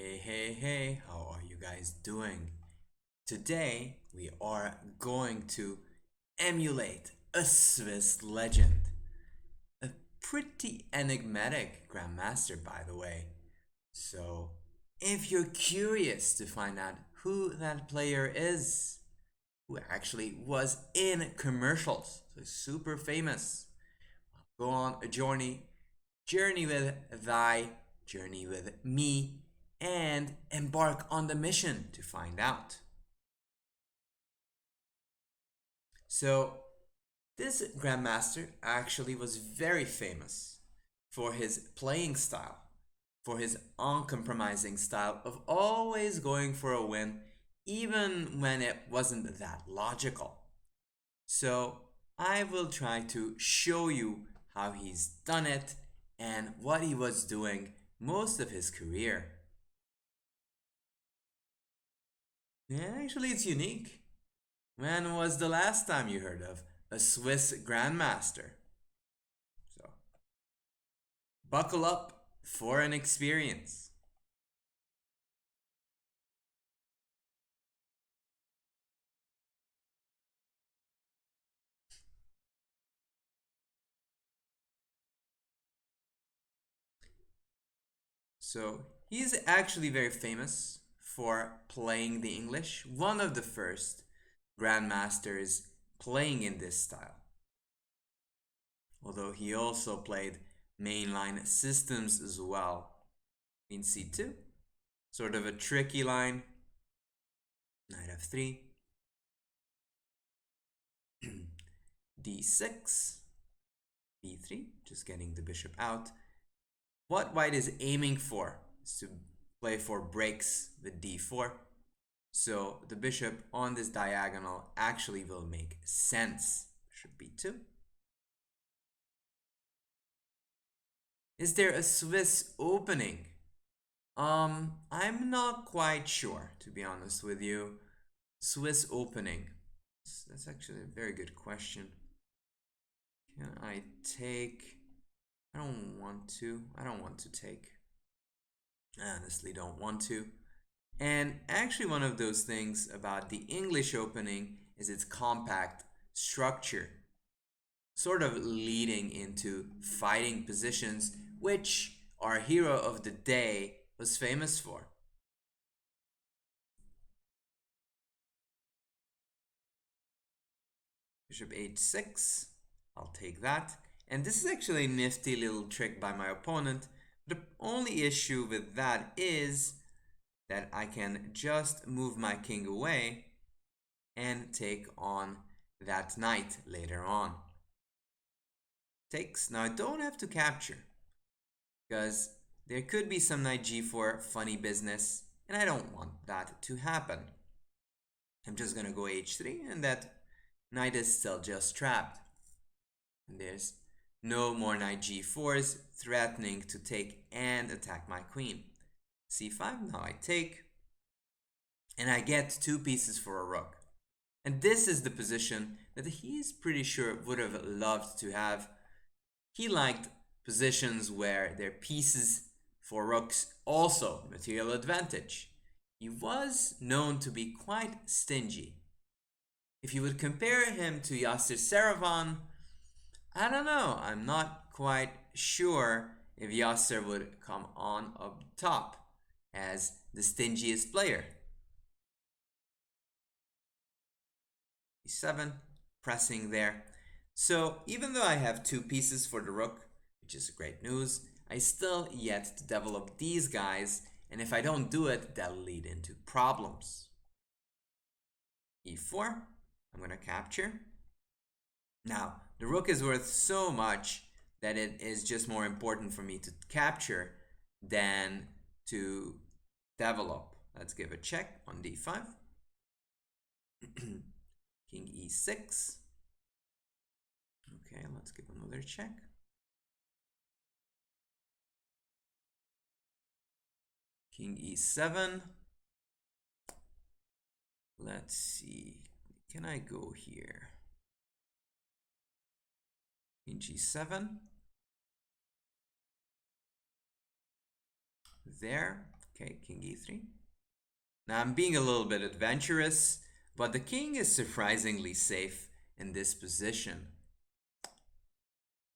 Hey, how are you guys doing? Today we are going to emulate a Swiss legend. A pretty enigmatic grandmaster, by the way. So, if you're curious to find out who that player is, who actually was in commercials, so super famous, go on a journey with thy, journey with me, and embark on the mission to find out. So, this Grandmaster actually was very famous for his playing style, for his uncompromising style of always going for a win, even when it wasn't that logical. So, I will try to show you how he's done it and what he was doing most of his career. Yeah, actually, it's unique. When was the last time you heard of a Swiss Grandmaster? So, buckle up for an experience. So, he's actually very famous for playing the English, one of the first Grandmasters playing in this style. Although he also played mainline systems as well. In c2, sort of a tricky line. Knight f3, d6, b3, just getting the bishop out. What white is aiming for is to play for breaks with d4. So the bishop on this diagonal actually will make sense. Bishop b2. Is there a Swiss opening? I'm not quite sure, to be honest with you. Swiss opening. That's actually a very good question. Can I take? I don't want to. I don't want to take. I honestly don't want to. And actually, one of those things about the English opening is its compact structure, sort of leading into fighting positions, which our hero of the day was famous for. Bishop h6, I'll take that. And this is actually a nifty little trick by my opponent. The only issue with that is that I can just move my king away and take on that knight later on. Takes. Now I don't have to capture because there could be some knight g4 funny business and I don't want that to happen. I'm just gonna go h3 and that knight is still just trapped. And there's no more knight g4s threatening to take and attack my queen. c5, now I take and I get two pieces for a rook. And this is the position that he's pretty sure would have loved to have. He liked positions where their pieces for rooks also material advantage. He was known to be quite stingy. If you would compare him to Yasser Seravon, I don't know. I'm not quite sure if Yasser would come on up top as the stingiest player. e7, pressing there. So even though I have two pieces for the rook, which is great news, I still yet to develop these guys, and if I don't do it, that'll lead into problems. e4, I'm going to capture. Now, the rook is worth so much that it is just more important for me to capture than to develop. Let's give a check on d5. King e6. Okay, let's give another check. King e7. Let's see. Can I go here? King g7. There. Okay, king e3. Now I'm being a little bit adventurous, but the king is surprisingly safe in this position.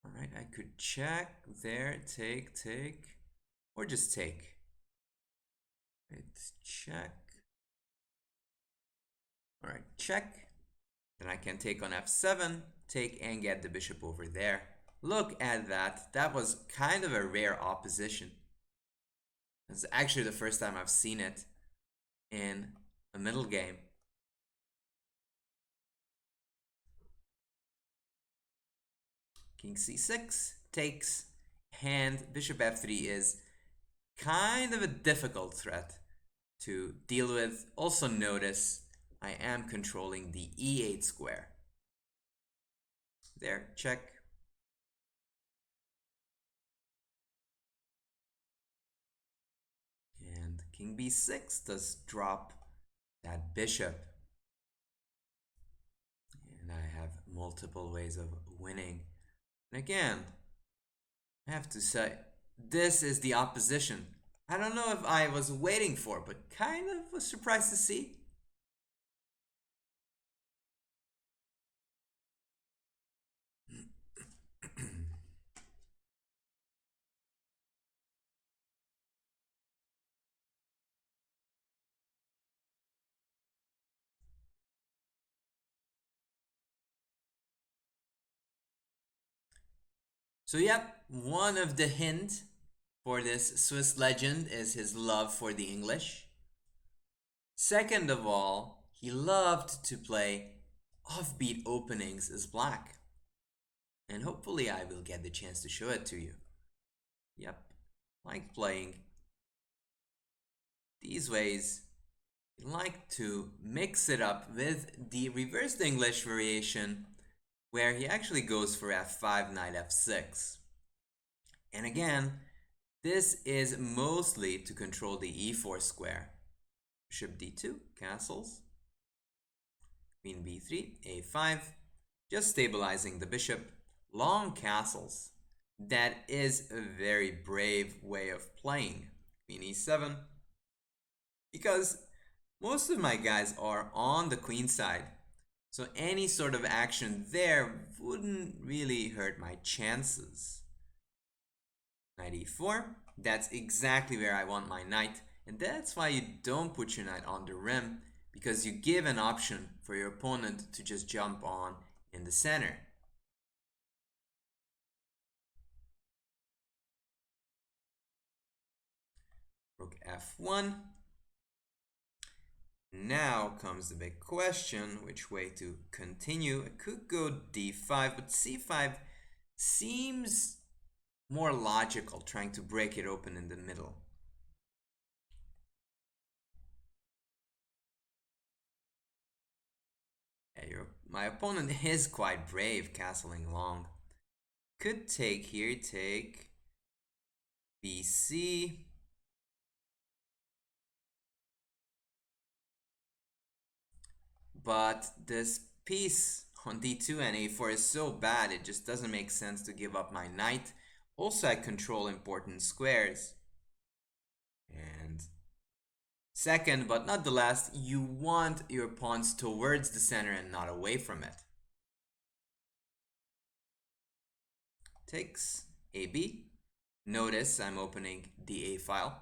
All right, I could check there, take, or just take. Let's check. All right, check. Then I can take on f7, take and get the bishop over there. Look at that. That was kind of a rare opposition. It's actually the first time I've seen it in a middle game. King c6 takes, and bishop f3 is kind of a difficult threat to deal with. Also notice I am controlling the e8 square. There, check. And king b6 does drop that bishop. And I have multiple ways of winning. And again, I have to say, this is the opposition I don't know if I was waiting for, but kind of was surprised to see. So yep, one of the hint for this Swiss legend is his love for the English. Second of all, he loved to play offbeat openings as black. And hopefully I will get the chance to show it to you. Yep, like playing these ways. I like to mix it up with the reversed English variation where he actually goes for f5, knight f6. And again, this is mostly to control the e4 square. Bishop d2, castles. Queen b3, a5, just stabilizing the bishop. Long castles. That is a very brave way of playing. Queen e7. Because most of my guys are on the queen side. So any sort of action there wouldn't really hurt my chances. Knight e4. That's exactly where I want my knight. And that's why you don't put your knight on the rim, because you give an option for your opponent to just jump on in the center. Rook f1. Now comes the big question, which way to continue. I could go d5, but c5 seems more logical, trying to break it open in the middle. Yeah, my opponent is quite brave, castling long. Could take here, take bc. But this piece on d2 and a4 is so bad, it just doesn't make sense to give up my knight. Also, I control important squares. And second, but not the last, you want your pawns towards the center and not away from it. Takes AB. Notice I'm opening the A file.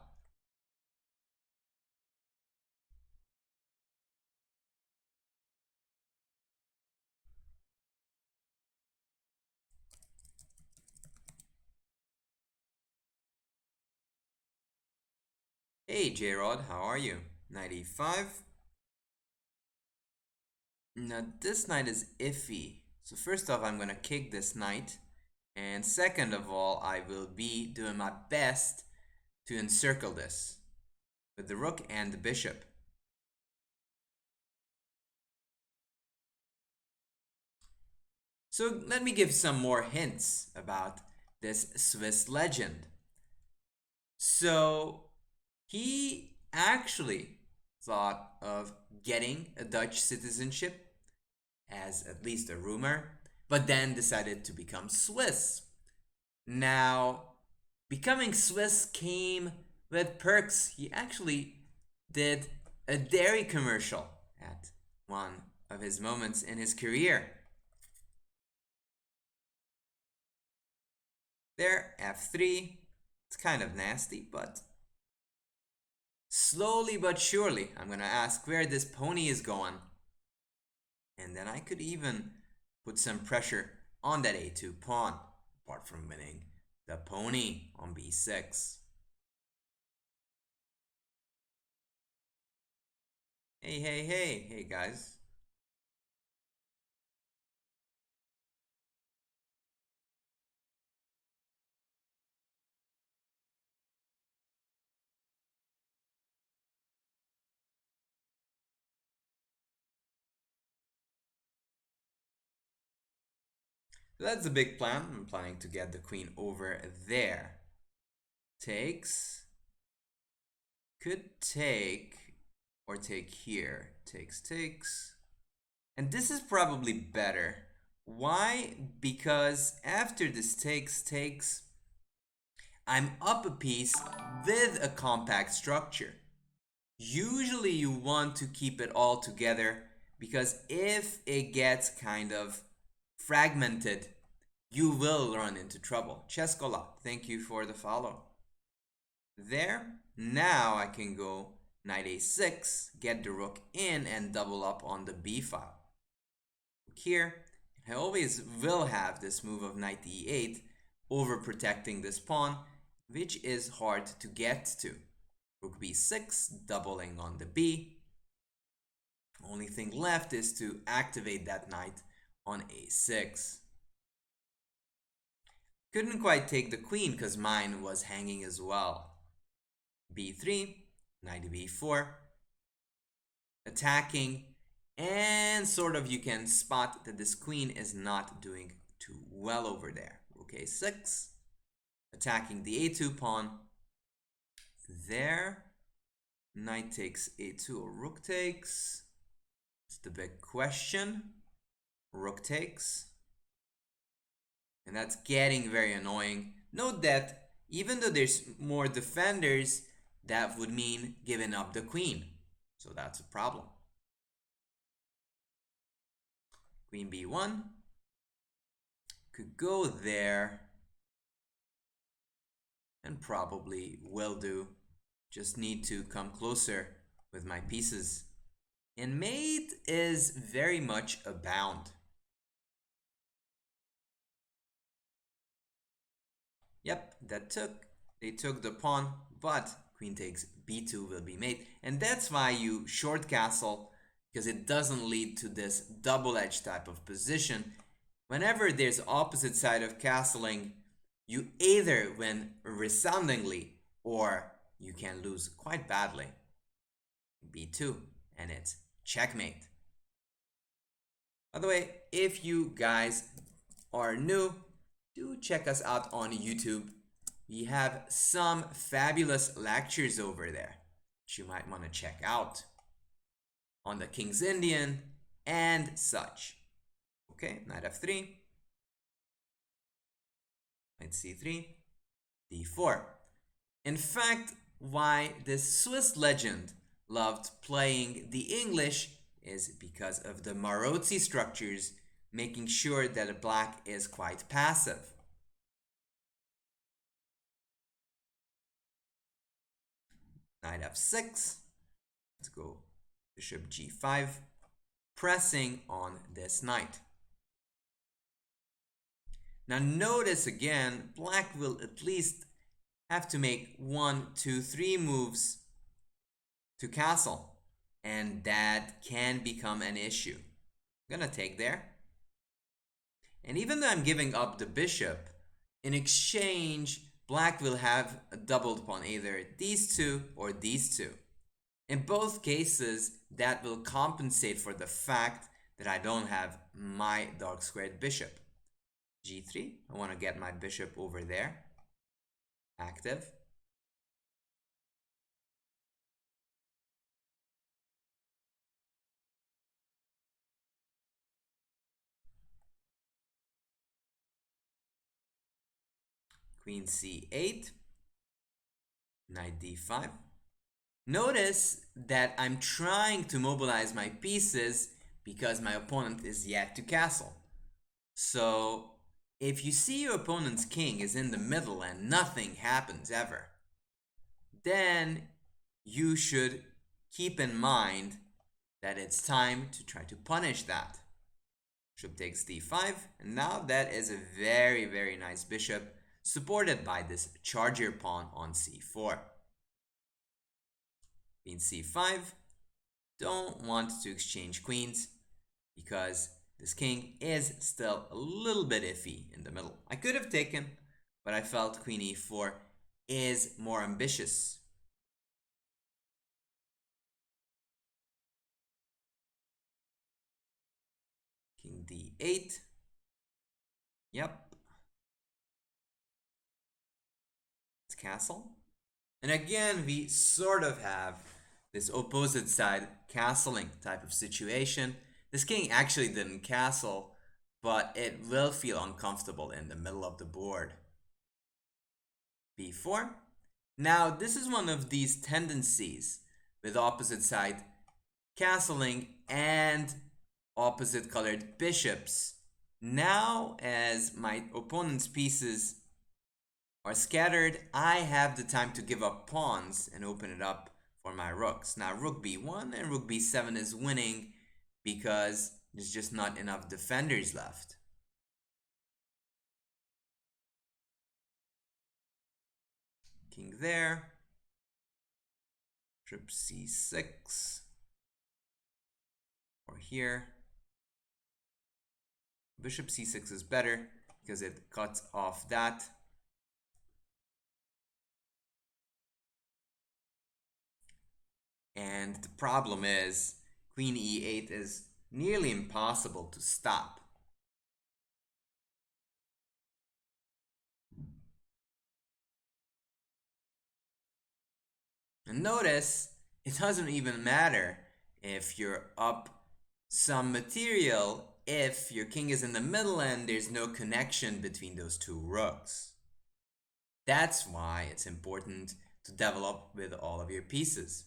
Hey J-Rod, how are you? Knight e5. Now this knight is iffy. So first off, I'm gonna kick this knight. And second of all, I will be doing my best to encircle this with the rook and the bishop. So let me give some more hints about this Swiss legend. So he actually thought of getting a Dutch citizenship, as at least a rumor, but then decided to become Swiss. Now, becoming Swiss came with perks. He actually did a dairy commercial at one of his moments in his career. There, f3. It's kind of nasty, but slowly but surely, I'm gonna ask where this pony is going. And then I could even put some pressure on that a2 pawn, apart from winning the pony on b6. Hey, hey, hey, hey guys. So that's the big plan. I'm planning to get the queen over there. Takes. Could take. Or take here. Takes. And this is probably better. Why? Because after this takes, I'm up a piece with a compact structure. Usually you want to keep it all together because if it gets kind of fragmented, you will run into trouble. Cheskola, thank you for the follow. There, now I can go knight a6, get the rook in and double up on the b file. Here, I always will have this move of knight e8 over protecting this pawn, which is hard to get to. Rook b6, doubling on the b. Only thing left is to activate that knight on a6. Couldn't quite take the queen because mine was hanging as well. b3, knight to b4, attacking, and sort of you can spot that this queen is not doing too well over there. Rook a6, attacking the a2 pawn. There, knight takes a2 or rook takes. It's the big question. Rook takes. And that's getting very annoying. Note that even though there's more defenders, that would mean giving up the queen. So that's a problem. Queen b1. Could go there. And probably will do. Just need to come closer with my pieces. And mate is very much abound. Yep, they took the pawn, but queen takes b2 will be mate. And that's why you short castle, because it doesn't lead to this double-edged type of position. Whenever there's opposite side of castling, you either win resoundingly or you can lose quite badly. b2, and it's checkmate. By the way, if you guys are new, do check us out on YouTube. We have some fabulous lectures over there that you might want to check out on the King's Indian and such. Okay, knight f3, knight c3, d4. In fact, why this Swiss legend loved playing the English is because of the Maroczy structures, making sure that black is quite passive. Knight f6. Let's go bishop g5, pressing on this knight. Now notice again, black will at least have to make 1, 2, 3 moves to castle, and that can become an issue. I'm gonna take there. And even though I'm giving up the bishop, in exchange, black will have a doubled upon either these two or these two. In both cases, that will compensate for the fact that I don't have my dark squared bishop. g3, I want to get my bishop over there, active. Queen c8. knight d5. Notice that I'm trying to mobilize my pieces because my opponent is yet to castle. So if you see your opponent's king is in the middle and nothing happens ever, then you should keep in mind that it's time to try to punish that. Bishop takes d5, and now that is a very, very nice bishop supported by this charger pawn on c4. Queen c5, don't want to exchange queens because this king is still a little bit iffy in the middle. I could have taken, but I felt queen e4 is more ambitious. King d8. Yep. It's castle. And again, we sort of have this opposite side castling type of situation. This king actually didn't castle, but it will feel uncomfortable in the middle of the board. b4. Now, this is one of these tendencies with opposite side castling and opposite colored bishops. Now, as my opponent's pieces are scattered, I have the time to give up pawns and open it up for my rooks. Now, rook b1 and rook b7 is winning because there's just not enough defenders left. King there. Bishop c6. Or here. Bishop c6 is better because it cuts off that. And the problem is queen e8 is nearly impossible to stop. And notice it doesn't even matter if you're up some material if your king is in the middle and there's no connection between those two rooks. That's why it's important to develop with all of your pieces.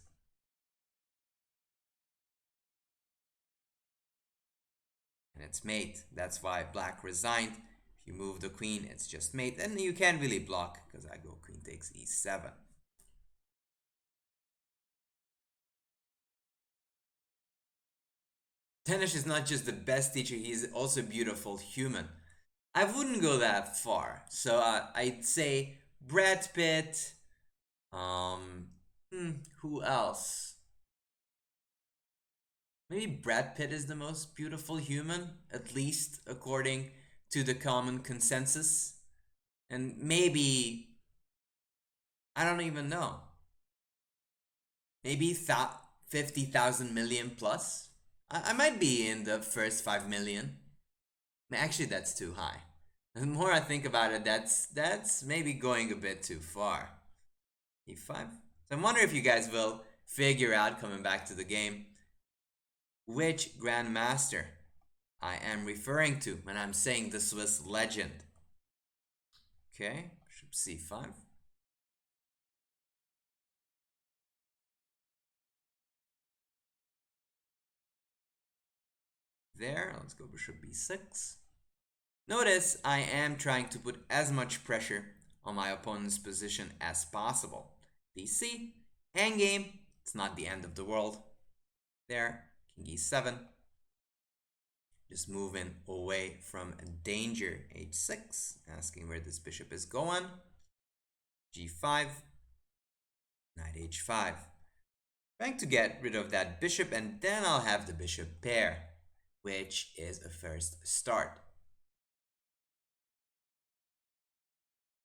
And it's mate. That's why black resigned. If you move the queen, it's just mate. And you can't really block because I go queen takes e7. Tenish is not just the best teacher, he's also a beautiful human. I wouldn't go that far. So I'd say Brad Pitt. Who else? Maybe Brad Pitt is the most beautiful human, at least according to the common consensus. And maybe, I don't even know. Maybe 50,000 million plus? I might be in the first 5 million. Actually, that's too high. The more I think about it, that's maybe going a bit too far. e5. So I wonder if you guys will figure out, coming back to the game, which grandmaster I am referring to when I'm saying the Swiss legend. Okay, bishop c5. There, let's go bishop b6. Notice I am trying to put as much pressure on my opponent's position as possible. dc, endgame, it's not the end of the world. There, king e7. Just moving away from danger. h6, asking where this bishop is going. g5, knight h5. Trying to get rid of that bishop, and then I'll have the bishop pair, which is a first start.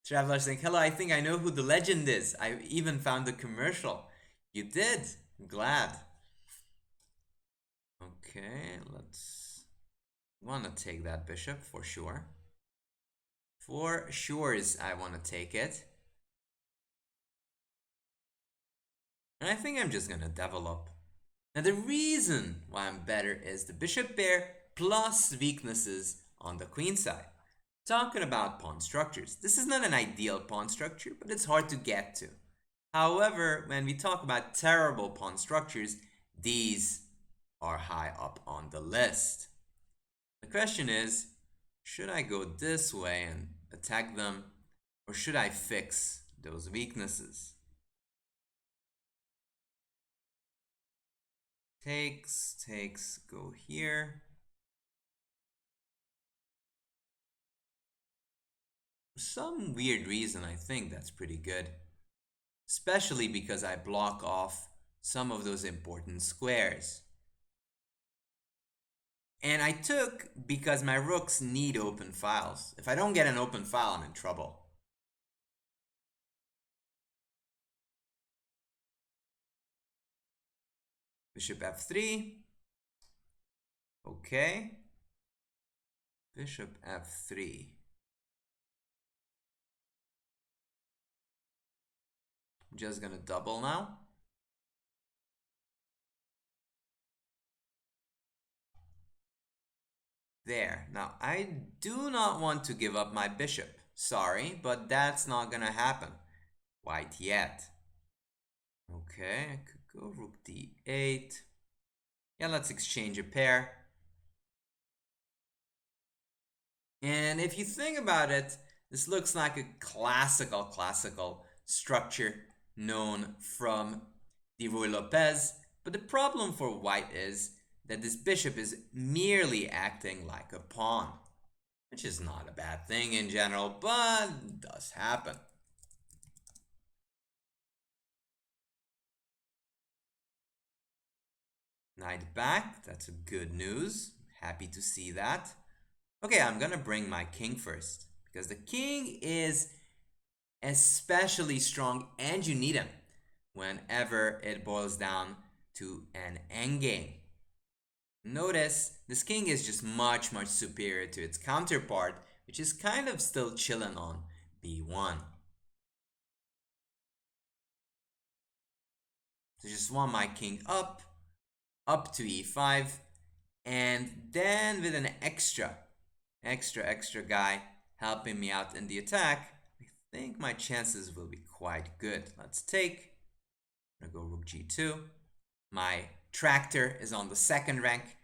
Traveler saying, hello, I think I know who the legend is. I even found the commercial. You did? I'm glad. Okay, let's want to take that bishop for sure. For sure I want to take it. And I think I'm just going to develop. Now the reason why I'm better is the bishop pair plus weaknesses on the queen side. Talking about pawn structures. This is not an ideal pawn structure, but it's hard to get to. However, when we talk about terrible pawn structures, these are high up on the list. The question is, should I go this way and attack them, or should I fix those weaknesses? Takes, go here. For some weird reason, I think that's pretty good. Especially because I block off some of those important squares. And I took because my rooks need open files. If I don't get an open file, I'm in trouble. Bishop f3. Okay. Bishop f3. I'm just gonna double now. There. Now, I do not want to give up my bishop. Sorry, but that's not gonna happen. White yet. Okay, I could go rook d8. Yeah, let's exchange a pair. And if you think about it, this looks like a classical structure known from the Ruy Lopez. But the problem for white is that this bishop is merely acting like a pawn, which is not a bad thing in general, but does happen. Knight back, that's a good news. Happy to see that. Okay, I'm gonna bring my king first, because the king is especially strong and you need him whenever it boils down to an endgame. Notice this king is just much superior to its counterpart, which is kind of still chilling on b1. So just want my king up to e5, and then with an extra guy helping me out in the attack, I think my chances will be quite good. Let's take. I'm gonna go rook g2. My tractor is on the second rank.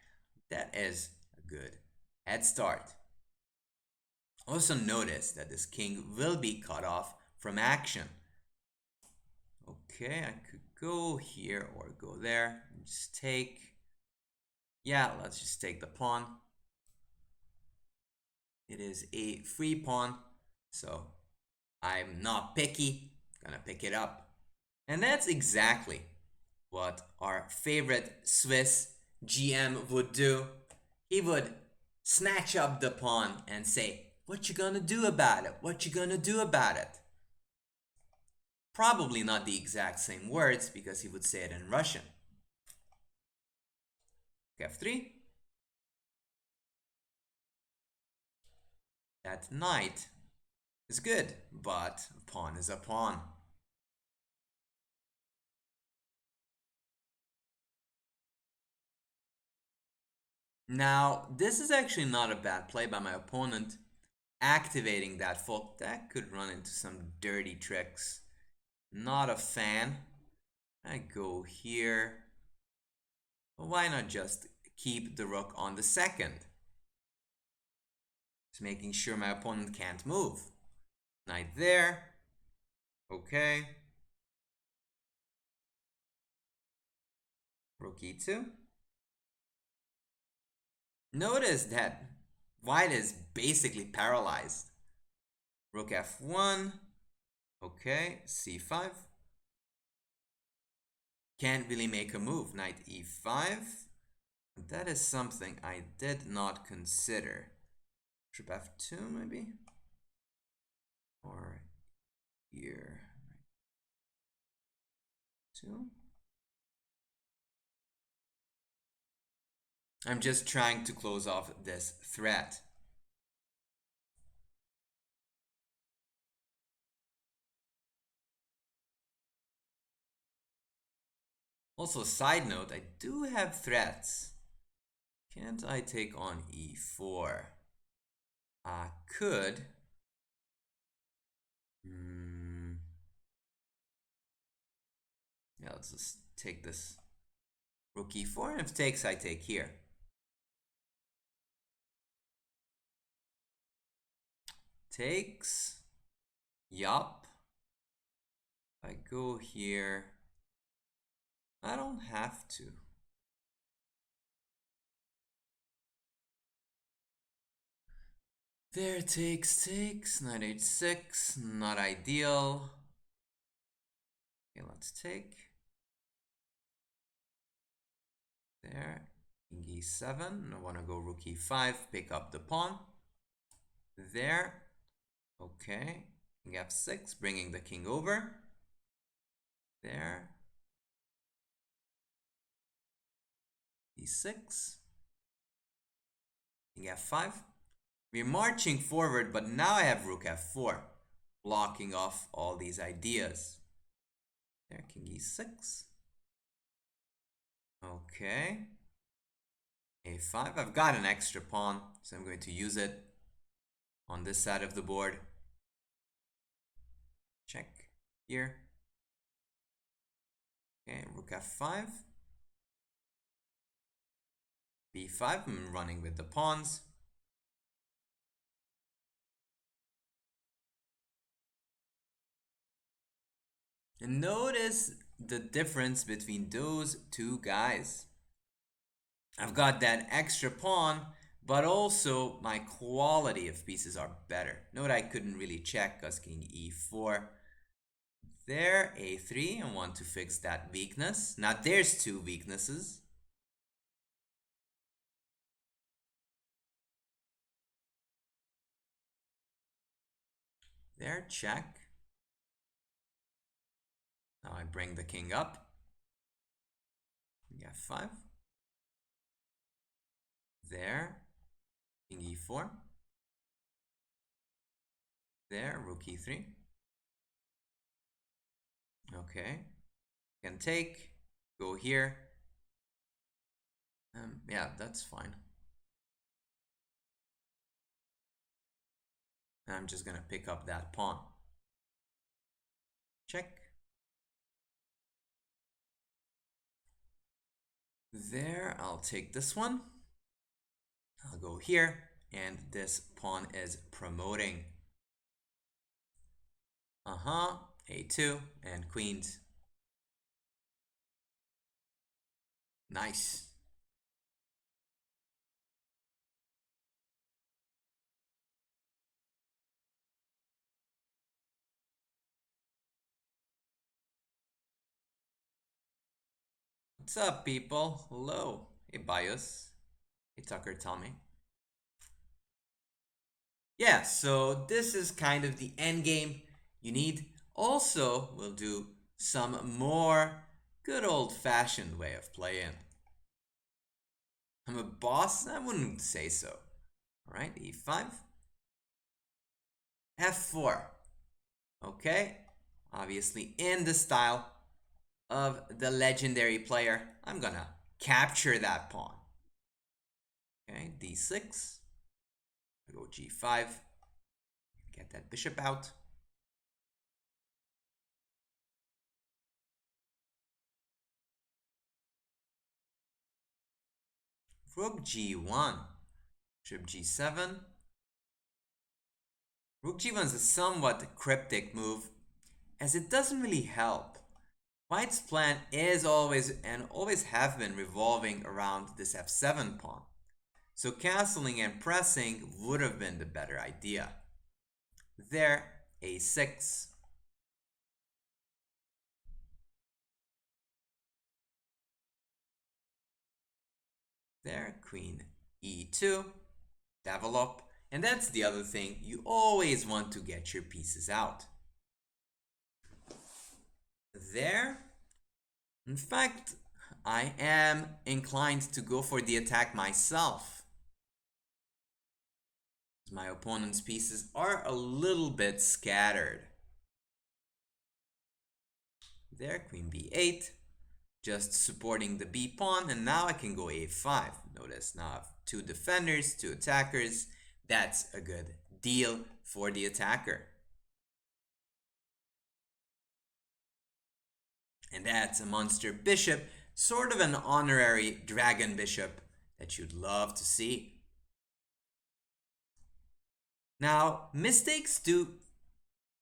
That is a good head start. Also notice that this king will be cut off from action. Okay, I could go here or go there. Just take. Yeah, let's just take the pawn. It is a free pawn, so I'm not picky. Gonna pick it up. And that's exactly what our favorite Swiss GM would do. He would snatch up the pawn and say, "What you gonna do about it? What you gonna do about it?" Probably not the exact same words because he would say it in Russian. f3. That knight is good, but a pawn is a pawn. Now, this is actually not a bad play by my opponent. Activating that fault, that could run into some dirty tricks. Not a fan. I go here. Well, why not just keep the rook on the second? Just making sure my opponent can't move. Knight there. Okay. Rook e2. Notice that white is basically paralyzed. Rook f1. Okay, c5. Can't really make a move. Knight e5. That is something I did not consider. Bishop f2 maybe? Or here. 2. I'm just trying to close off this threat. Also, side note, I do have threats. Can't I take on e4? I could. Yeah, let's just take this rook e4, and if takes, I take here. Takes. Yup. If I go here, I don't have to. There, takes, knight h6, not ideal. Okay, let's take. There, king e7, I want to go rook e5, pick up the pawn. There, okay, king f6, bringing the king over. There, e6, king f5. We're marching forward, but now I have rook f4, blocking off all these ideas. There, king e6. Okay. a5. I've got an extra pawn, so I'm going to use it on this side of the board. Check here. Okay, rook f5. b5. I'm running with the pawns. And notice the difference between those two guys. I've got that extra pawn, but also my quality of pieces are better. Note I couldn't really check because king e4. There, a3, I want to fix that weakness. Now there's two weaknesses. There, check. Now I bring the king up. King f5. There, king e4. There, rook e3. Okay, can take, go here. Yeah, that's fine. And I'm just gonna pick up that pawn. Check. There, I'll take this one. I'll go here, and this pawn is promoting. A2 and queens. Nice. What's up, people? Hello. Hey, Bios. Hey, Tucker, Tommy. Yeah, so this is kind of the end game you need. Also, we'll do some more good old-fashioned way of playing. I'm a boss? I wouldn't say so. All right, e5. f4. Okay, obviously in the style of the legendary player, I'm gonna capture that pawn. Okay, d6. I go g5. Get that bishop out. Rook g1. Bishop g7. Rook g1 is a somewhat cryptic move, as it doesn't really help. White's plan is always and always have been revolving around this f7 pawn. So castling and pressing would have been the better idea. There, a6. There, queen e2. Develop. And that's the other thing, you always want to get your pieces out. There, in fact, I am inclined to go for the attack myself. My opponent's pieces are a little bit scattered. There, queen b8, just supporting the b pawn, and now I can go a5. Notice now I have two defenders, two attackers. That's a good deal for the attacker. And that's a monster bishop, sort of an honorary dragon bishop that you'd love to see. Now, mistakes do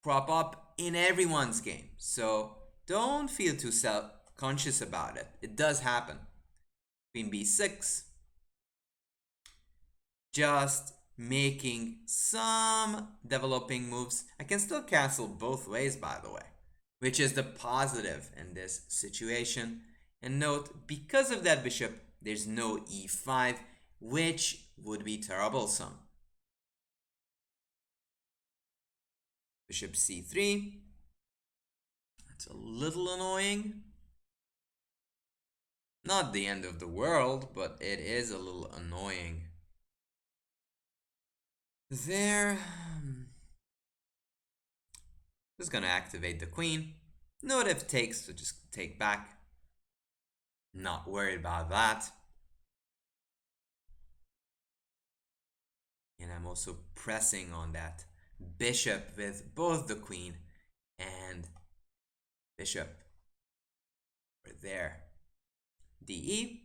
crop up in everyone's game, so don't feel too self-conscious about it. It does happen. Queen b6, just making some developing moves. I can still castle both ways, by the way, which is the positive in this situation. And note, because of that bishop, there's no e5, which would be troublesome. Bishop c3. That's a little annoying. Not the end of the world, but it is a little annoying. There. Just gonna activate the queen. Note if takes, so just take back. Not worried about that. And I'm also pressing on that bishop with both the queen and bishop. Right there. DE.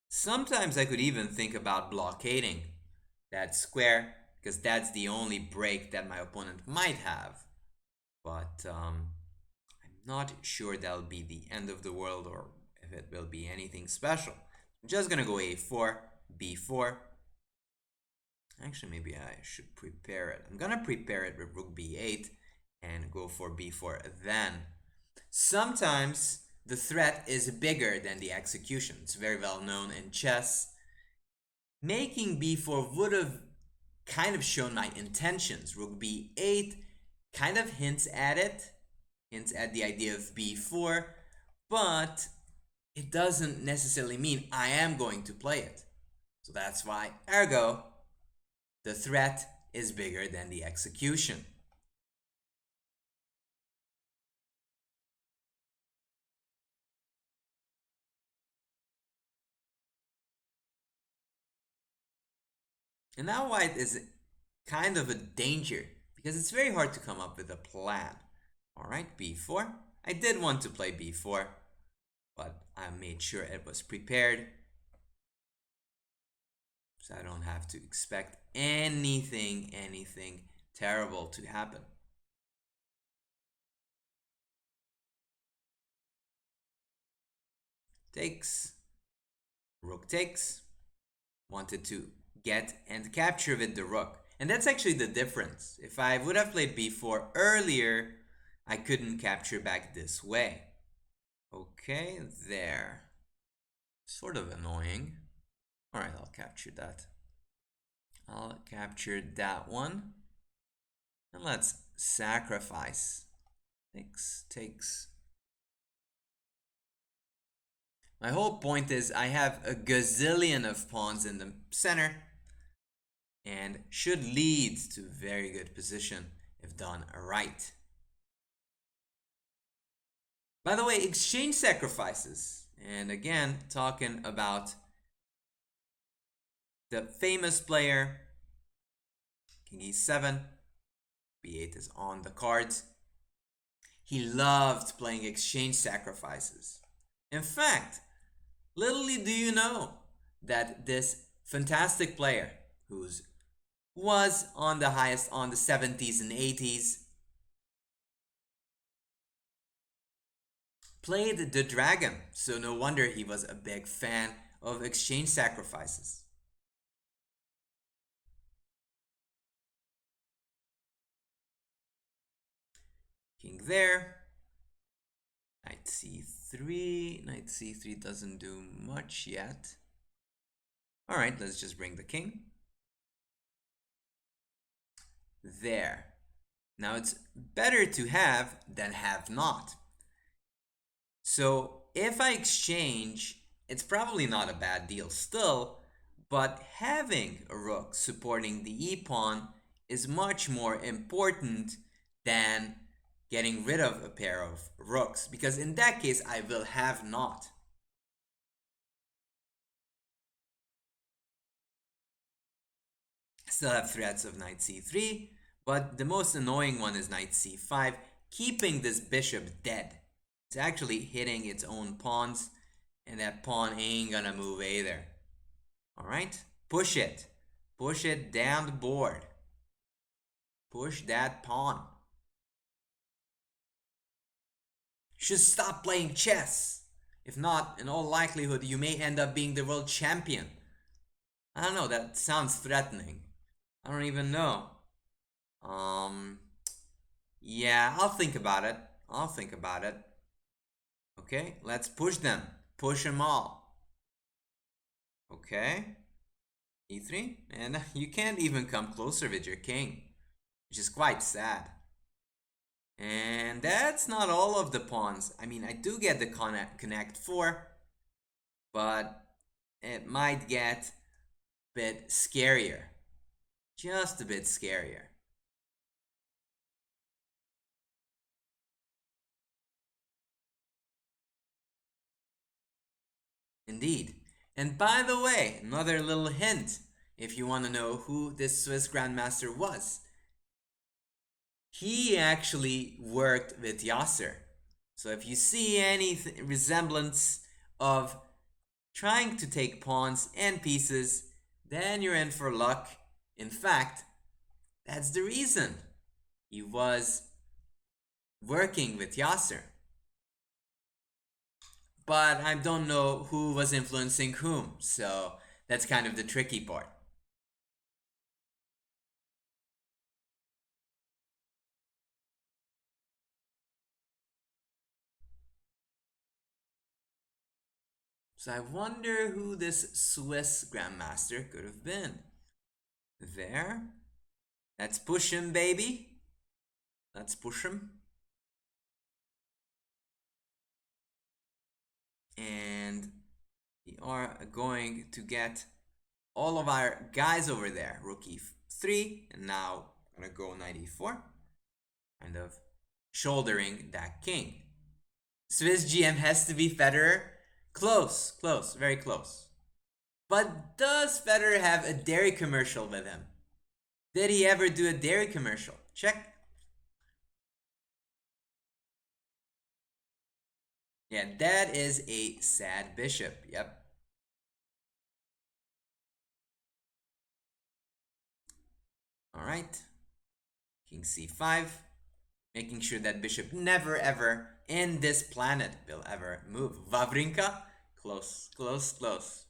Sometimes I could even think about blockading that square, because that's the only break that my opponent might have. But I'm not sure that'll be the end of the world or if it will be anything special. I'm just gonna go a4, b4. Actually, maybe I should prepare it. I'm gonna prepare it with rook b8 and go for b4 then. Sometimes the threat is bigger than the execution. It's very well known in chess. Making b4 would have kind of shown my intentions. Rook b8 kind of hints at it, hints at the idea of b4, but it doesn't necessarily mean I am going to play it. So that's why, ergo, the threat is bigger than the execution. And now white is kind of a danger because it's very hard to come up with a plan. Alright, b4. I did want to play b4, but I made sure it was prepared so I don't have to expect anything terrible to happen. Takes, rook takes. Wanted to get and capture with the rook. And that's actually the difference. If I would have played b4 earlier, I couldn't capture back this way. Okay, there. Sort of annoying. Alright, I'll capture that. I'll capture that one. And let's sacrifice. Takes. My whole point is I have a gazillion of pawns in the center and should lead to very good position if done right. By the way, exchange sacrifices. And again, talking about the famous player, King e7, b8 is on the cards. He loved playing exchange sacrifices. In fact, little do you know that this fantastic player, who was on the highest on the 70s and 80s, played the dragon, so no wonder he was a big fan of exchange sacrifices. King there, knight c3 doesn't do much yet. Alright, let's just bring the king. There. Now it's better to have than have not. So if I exchange, it's probably not a bad deal still, but having a rook supporting the e-pawn is much more important than getting rid of a pair of rooks, because in that case I will have not. Still have threats of knight c3, But the most annoying one is knight c5, keeping this bishop dead. It's actually hitting its own pawns, and that pawn ain't gonna move either. Alright? Push it. Push it down the board. Push that pawn. You should stop playing chess. If not, in all likelihood, you may end up being the world champion. I don't know, that sounds threatening. I don't even know. Yeah, I'll think about it. I'll think about it. Okay, let's push them. Push them all. Okay. E3. And you can't even come closer with your king, which is quite sad. And that's not all of the pawns. I mean, I do get the connect 4, but it might get a bit scarier. Just a bit scarier. Indeed. And by the way, another little hint if you want to know who this Swiss Grandmaster was. He actually worked with Yasser. So if you see any resemblance of trying to take pawns and pieces, then you're in for luck. In fact, that's the reason. He was working with Yasser. But I don't know who was influencing whom, so that's kind of the tricky part. So I wonder who this Swiss Grandmaster could have been. There. Let's push him, baby. Let's push him. And we are going to get all of our guys over there. Rook e3, and now I'm gonna go knight e4. Kind of shouldering that king. Swiss GM has to be Federer. Close, close, very close. But does Federer have a dairy commercial with him? Did he ever do a dairy commercial? Check. Yeah, that is a sad bishop. Yep. All right. King c5. Making sure that bishop never ever in this planet will ever move. Wawrinka. Close, close, close.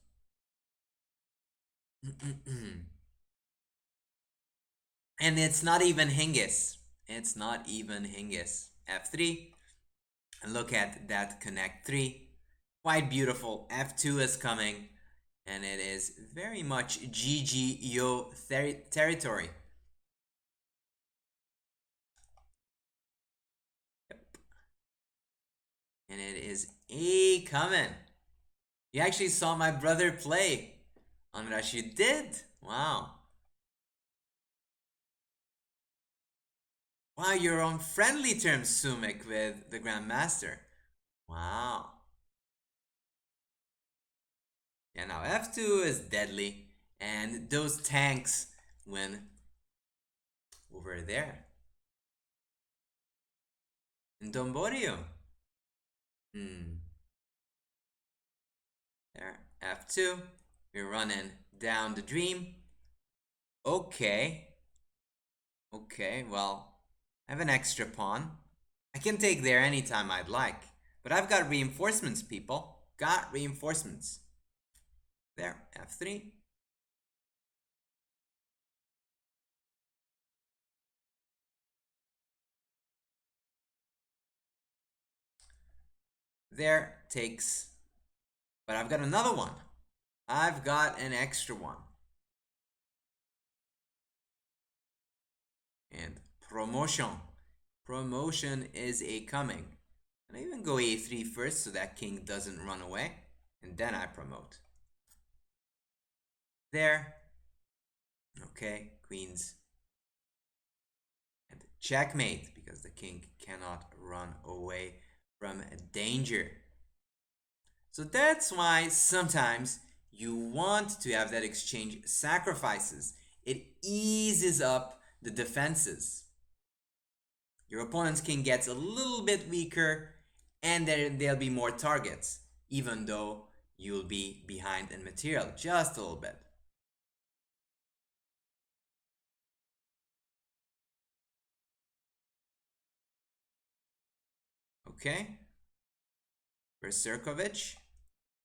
And it's not even Hingis. It's not even Hingis. F3. And look at that connect 3. Quite beautiful. F2 is coming. And it is very much GG Yo territory. Yep. And it is A coming. You actually saw my brother play. Amrash, you did? Wow. Wow, you're on friendly terms, Sumik, with the Grandmaster. Wow. Yeah, now F2 is deadly, and those tanks win over there. In Domborio. There, F2. We're running down the dream. Okay. Okay, well, I have an extra pawn. I can take there anytime I'd like. But I've got reinforcements, people. Got reinforcements. There, F3. There, takes. But I've got another one. I've got an extra one. And promotion. Promotion is a coming. And I even go a3 first so that king doesn't run away. And then I promote. There. Okay, queens. And checkmate, because the king cannot run away from danger. So that's why sometimes you want to have that exchange sacrifices. It eases up the defenses. Your opponent's king gets a little bit weaker and there'll be more targets, even though you'll be behind in material just a little bit. Okay, Berserkovich,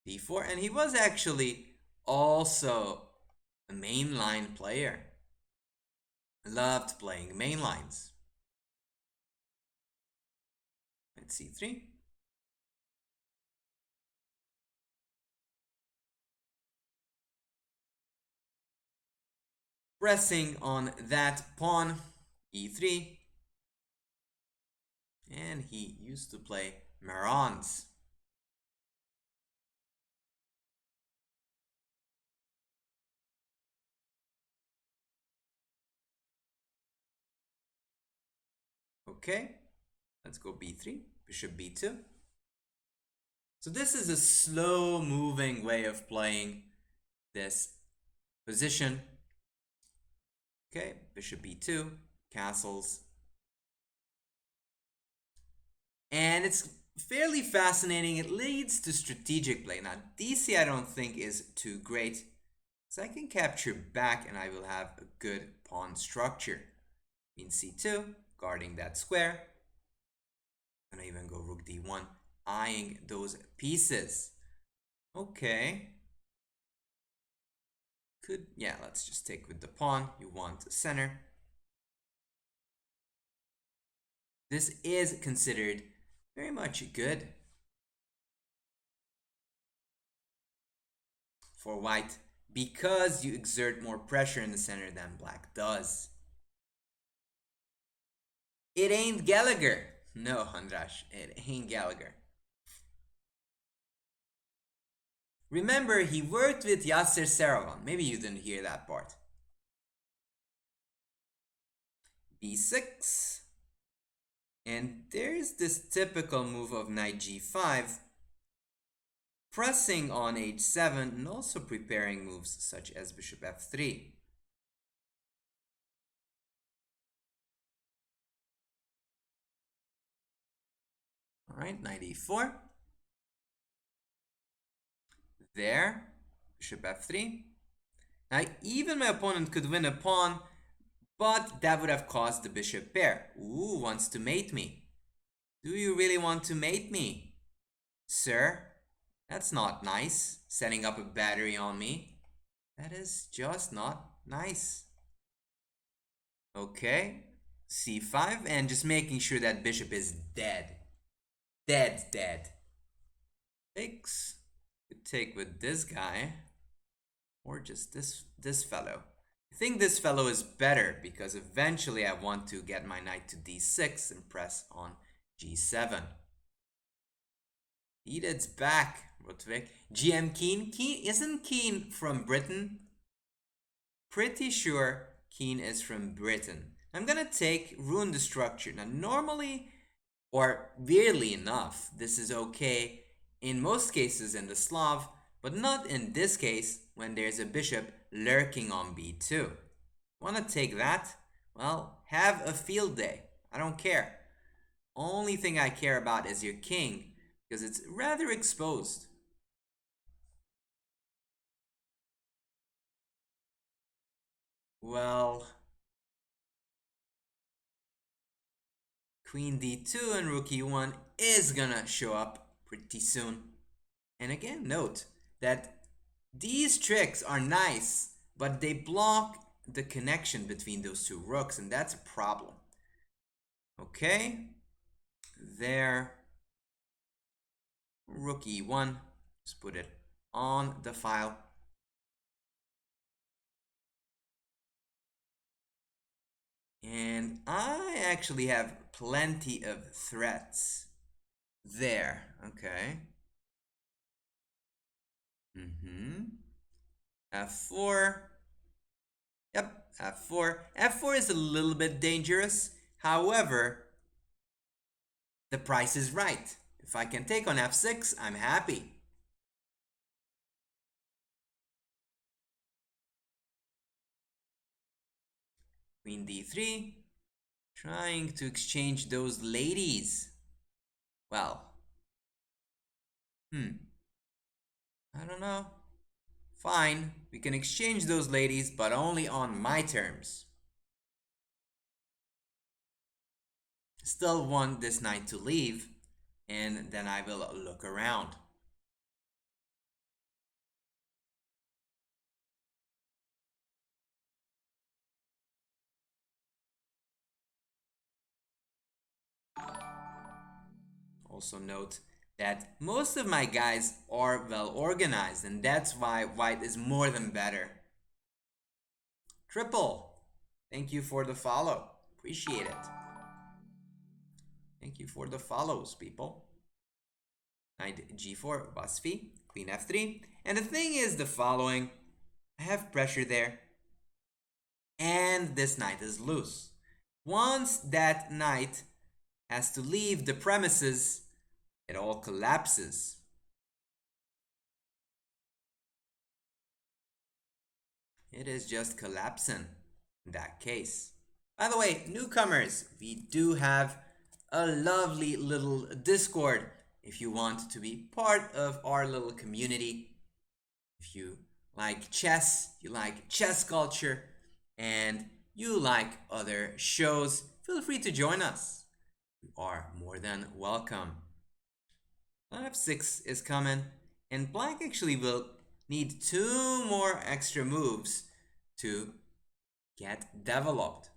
d4, and he was actually also a mainline player. Loved playing main lines. Knight c3. Pressing on that pawn, e3. And he used to play Marans. Okay, let's go b3, bishop b2. So this is a slow moving way of playing this position. Okay, bishop b2, castles. And it's fairly fascinating. It leads to strategic play. Now, DC I don't think is too great, so I can capture back and I will have a good pawn structure. Queen c2, guarding that square. I'm gonna even go rook d1, eyeing those pieces. Okay. Yeah, let's just take with the pawn. You want the center. This is considered very much good for white because you exert more pressure in the center than black does. It ain't Gallagher. No, Andras, it ain't Gallagher. Remember, he worked with Yasser Seirawan. Maybe you didn't hear that part. b6. And there's this typical move of knight g5, pressing on h7 and also preparing moves such as bishop f3. All right, knight e4. There, bishop f3. Now, even my opponent could win a pawn, but that would have caused the bishop pair. Ooh, wants to mate me. Do you really want to mate me, sir? That's not nice, setting up a battery on me. That is just not nice. Okay, c5, and just making sure that bishop is dead. Dead. Takes. Could take with this guy, or just this fellow. I think this fellow is better because eventually I want to get my knight to d6 and press on g7. Edith's back, Rodvik. GM Keen. Isn't Keen from Britain? Pretty sure Keen is from Britain. I'm gonna ruin the structure. Now normally, or weirdly enough, this is okay in most cases in the Slav, but not in this case when there's a bishop lurking on b2. Wanna take that? Well, have a field day. I don't care. Only thing I care about is your king, because it's rather exposed. Well, queen d2 and rook e1 is gonna show up pretty soon. And again, note that these tricks are nice, but they block the connection between those two rooks, and that's a problem. Okay, there, rook e1, just put it on the file. And I actually have plenty of threats there. Okay. F4. Yep, F4. F4 is a little bit dangerous. However, the price is right. If I can take on F6, I'm happy. Queen d3. Trying to exchange those ladies. Well, I don't know. Fine, we can exchange those ladies, but only on my terms. Still want this knight to leave, and then I will look around. Also note that most of my guys are well organized, and that's why white is more than better. Triple, thank you for the follow. Appreciate it. Thank you for the follows, people. Knight g4, Basfi, queen f3. And the thing is the following. I have pressure there. And this knight is loose. Once that knight has to leave the premises, it all collapses. It is just collapsing in that case. By the way, newcomers, we do have a lovely little Discord if you want to be part of our little community. If you like chess, you like chess culture, and you like other shows, feel free to join us. You are more than welcome. f6 is coming, and black actually will need 2 more extra moves to get developed.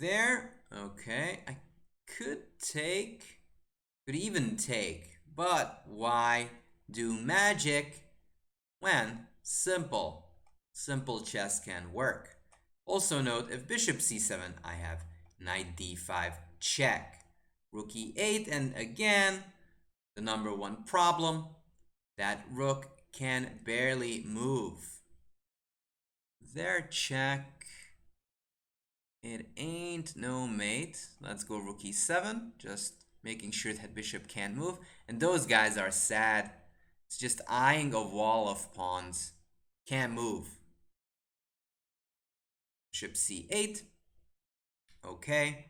There, okay, I could even take, but why do magic when simple chess can work? Also note, if bishop c7, I have knight d5 check, rook e8, and again, the number one problem, that rook can barely move. There, check. It ain't no mate. Let's go rook e7, just making sure that bishop can't move. And those guys are sad. It's just eyeing a wall of pawns. Can't move. Bishop c8. Okay.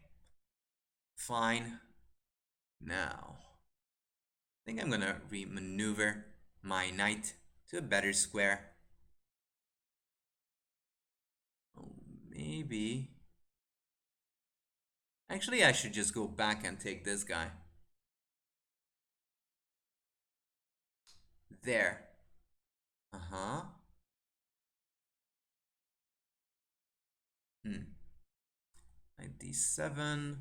Fine. Now, I think I'm gonna remaneuver my knight to a better square. Oh, maybe. Actually, I should just go back and take this guy. There. Uh-huh. Knight d7.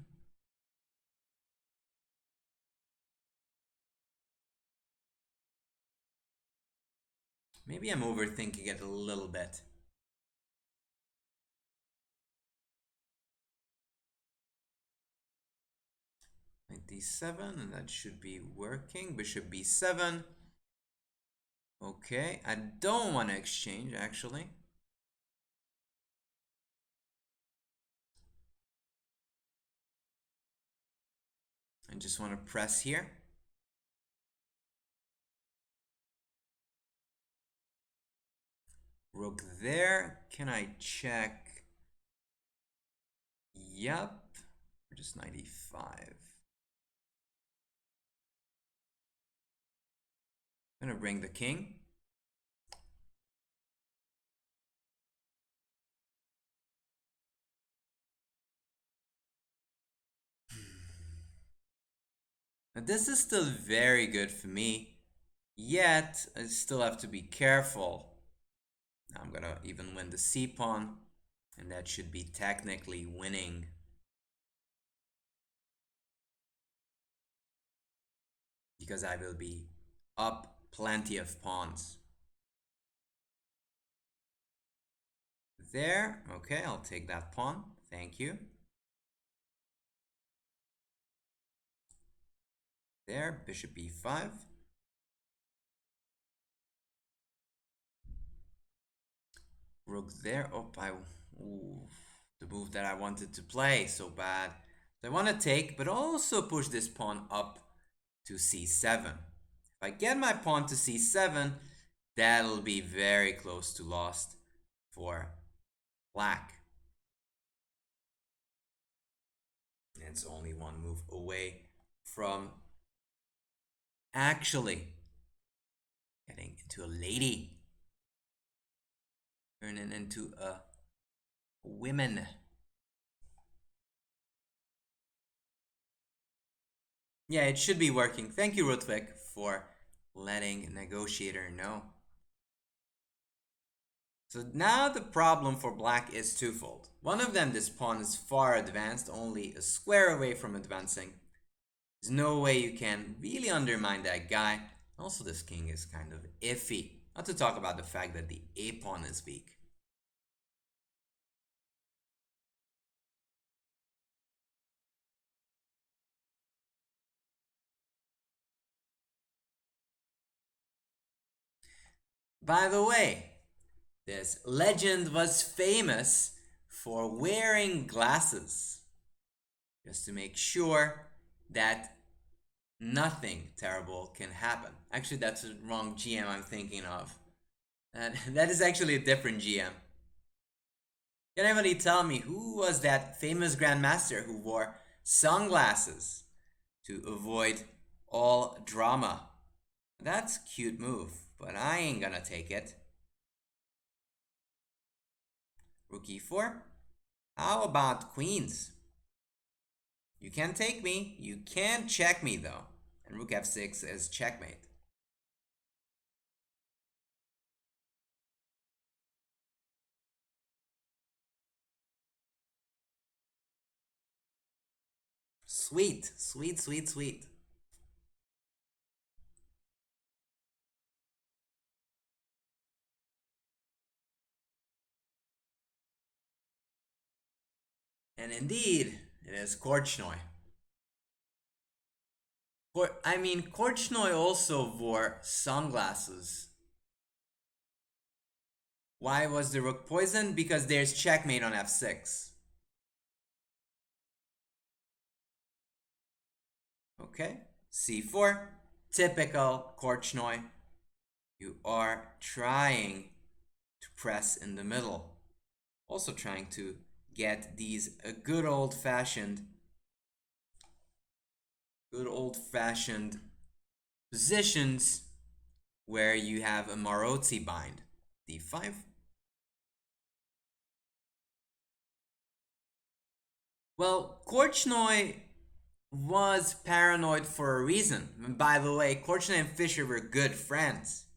Maybe I'm overthinking it a little bit. Knight d7, and that should be working. Bishop b7. Okay, I don't want to exchange, actually. I just want to press here. Rook there. Can I check? Yep. Or just 95. I'm gonna bring the king. Now this is still very good for me, yet I still have to be careful. Now I'm gonna even win the c-pawn, and that should be technically winning. Because I will be up plenty of pawns. There, okay, I'll take that pawn. Thank you. There, bishop e5. Rook there. Oh, ooh, the move that I wanted to play so bad. So I want to take, but also push this pawn up to c7. If I get my pawn to c7, that'll be very close to lost for black. And it's only one move away from actually getting into a lady. Turning into a women. Yeah, it should be working. Thank you, Rudvik, for letting Negotiator know. So now the problem for black is twofold. One of them, this pawn is far advanced, only a square away from advancing. There's no way you can really undermine that guy. Also, this king is kind of iffy. Not to talk about the fact that the a pawn is weak. By the way, this legend was famous for wearing glasses just to make sure that nothing terrible can happen. Actually, that's the wrong GM I'm thinking of. That is actually a different GM. Can anybody tell me who was that famous grandmaster who wore sunglasses to avoid all drama? That's a cute move, but I ain't gonna take it. Rook e4. How about queens? You can take me. You can't check me though. And rook f6 is checkmate. Sweet, sweet, sweet, sweet. And indeed, it is Korchnoi. Korchnoi also wore sunglasses. Why was the rook poisoned? Because there's checkmate on f6. Okay, c4. Typical Korchnoi. You are trying to press in the middle. Also trying to get these good old-fashioned positions where you have a Maroczy bind. d5. Well, Korchnoi was paranoid for a reason. And by the way, Korchnoi and Fischer were good friends.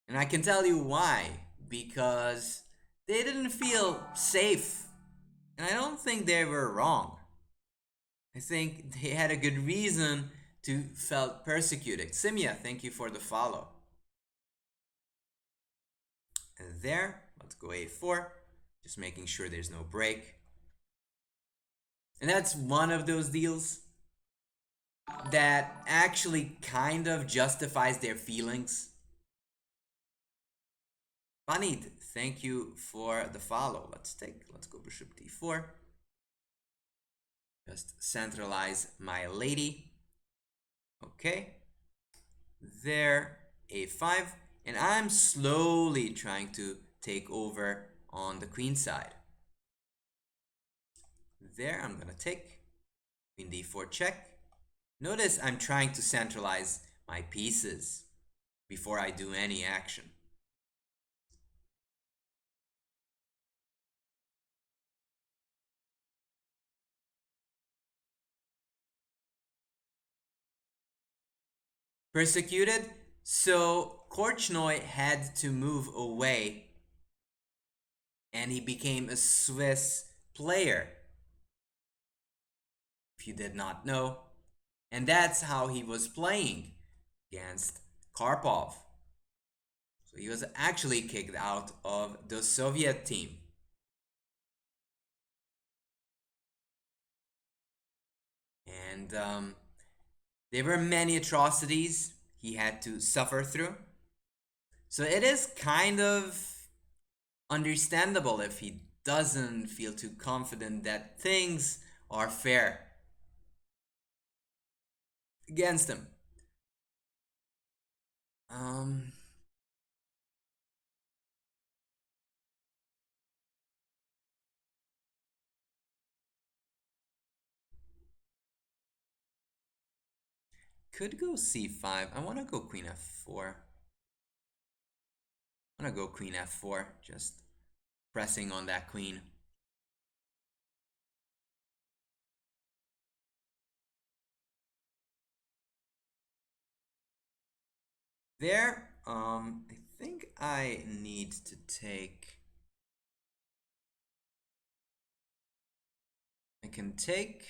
And I can tell you why. Because they didn't feel safe. And I don't think they were wrong. I think they had a good reason to felt persecuted. Simia, thank you for the follow. And there, let's go a4. Just making sure there's no break. And that's one of those deals that actually kind of justifies their feelings. Panid, thank you for the follow. Let's go bishop d4. Just centralize my lady. Okay. There, a5. And I'm slowly trying to take over on the queen side. There, I'm gonna take queen d4 check. Notice I'm trying to centralize my pieces before I do any action. Persecuted, so Korchnoi had to move away and he became a Swiss player, if you did not know. And that's how he was playing against Karpov. So he was actually kicked out of the Soviet team. And there were many atrocities he had to suffer through. So it is kind of understandable if he doesn't feel too confident that things are fair against him. Um, could go c5. I want to go queen f4. I want to go queen f4, just pressing on that queen. There, I think I need to take. I can takes,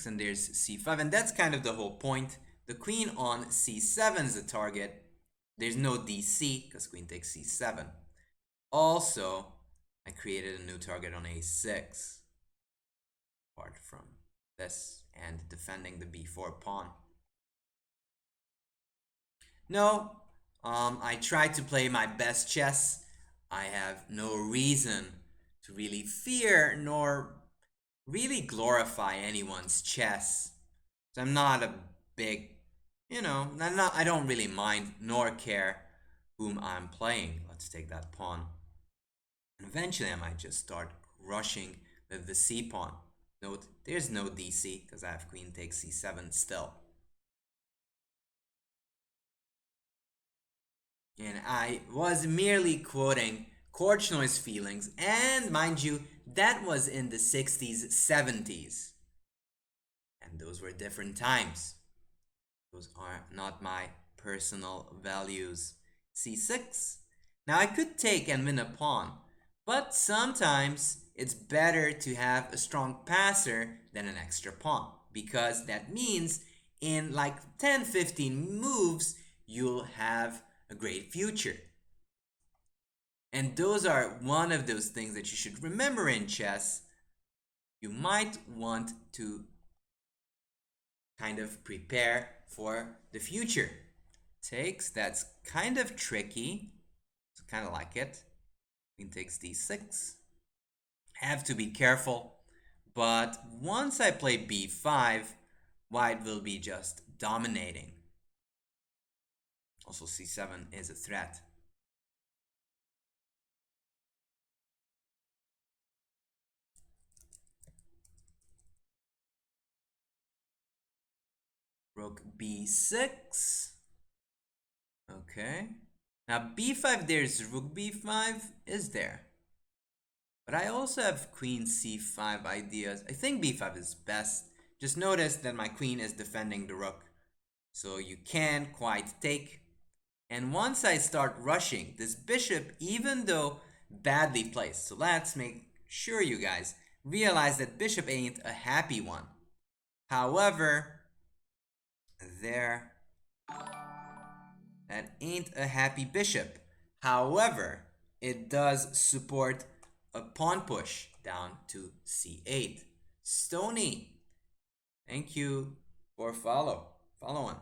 and there's c5, and that's kind of the whole point. The queen on c7 is the target. There's no dc because queen takes c7. Also, I created a new target on a6, apart from this, and defending the b4 pawn. No, I tried to play my best chess. I have no reason to really fear nor really glorify anyone's chess. So I'm not a big, I don't really mind nor care whom I'm playing. Let's take that pawn. And eventually I might just start rushing with the c pawn. Note, there's no dc because I have queen takes c7 still. And I was merely quoting Korchnoi's feelings, and mind you, that was in the 60s, 70s. And those were different times. Those are not my personal values. c6. Now I could take and win a pawn, but sometimes it's better to have a strong passer than an extra pawn, because that means in like 10-15 moves you'll have a great future. And those are one of those things that you should remember in chess. You might want to kind of prepare for the future. Takes, that's kind of tricky. It's kind of like it. Queen takes d6. Have to be careful. But once I play b5, white will be just dominating. Also c7 is a threat. Rook b6. Okay. Now b5, there's rook b5, is there? But I also have queen c5 ideas. I think b5 is best. Just notice that my queen is defending the rook. So you can't quite take. And once I start rushing, this bishop, even though badly placed, so let's make sure you guys realize that bishop ain't a happy one. However, there, that ain't a happy bishop. However, it does support a pawn push down to c8. Stony, thank you for following.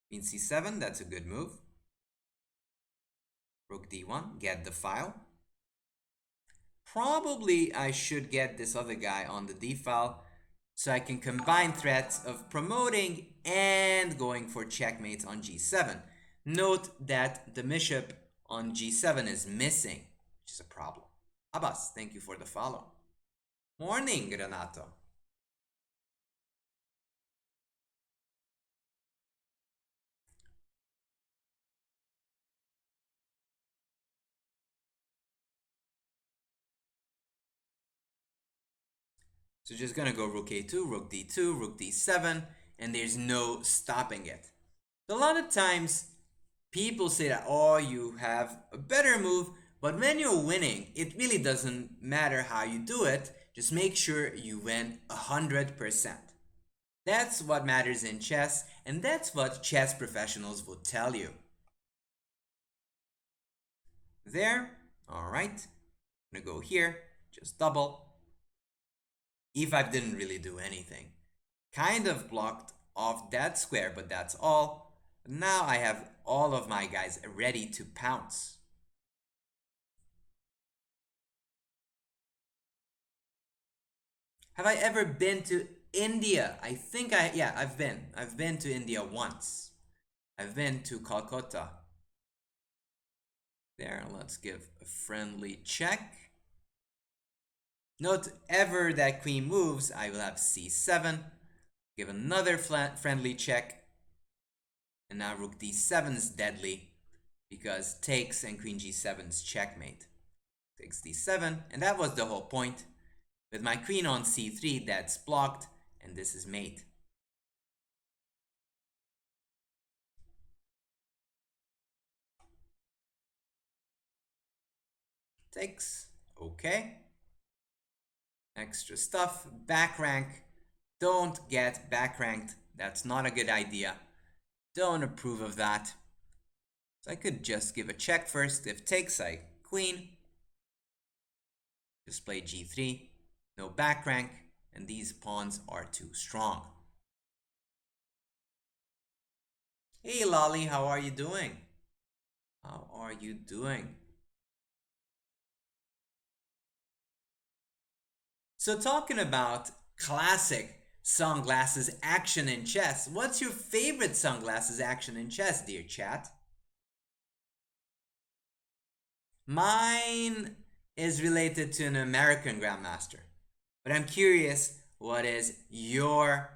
Queen c7, that's a good move. Rook d1, get the file. Probably I should get this other guy on the d file so I can combine threats of promoting and going for checkmates on g7. Note that the bishop on g7 is missing, which is a problem. Abbas, thank you for the follow. Morning, Renato. So just gonna go rook a2, rook d2, rook d7, and there's no stopping it. So a lot of times people say that, oh, you have a better move, but when you're winning, it really doesn't matter how you do it. Just make sure you win 100%. That's what matters in chess, and that's what chess professionals will tell you. There, all right. I'm gonna go here, just double. e5 didn't really do anything. Kind of blocked off that square, but that's all. Now I have all of my guys ready to pounce. Have I ever been to India? I think yeah, I've been. I've been to India once. I've been to Calcutta. There, let's give a friendly check. Note ever that queen moves, I will have c7. Give another friendly check. And now rook d7 is deadly because takes and queen g7 is checkmate. Takes d7, and that was the whole point. With my queen on c3, that's blocked, and this is mate. Takes, okay. Extra stuff, back rank. Don't get back ranked. That's not a good idea. Don't approve of that. So I could just give a check first. If takes, I queen. Just play g3. No back rank. And these pawns are too strong. Hey Lolly, how are you doing? How are you doing? So talking about classic sunglasses action in chess, what's your favorite sunglasses action in chess, dear chat? Mine is related to an American grandmaster, but I'm curious, what is your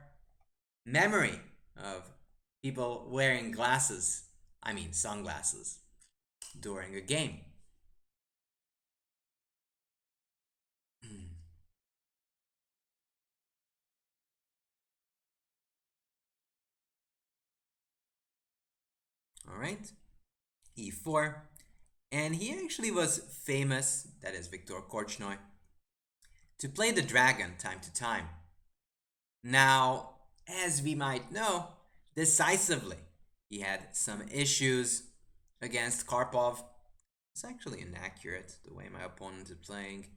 memory of people wearing glasses, I mean sunglasses, during a game? All right, e4. And he actually was famous, that is Viktor Korchnoi, to play the dragon time to time. Now, as we might know, decisively, he had some issues against Karpov. It's actually inaccurate the way my opponent is playing,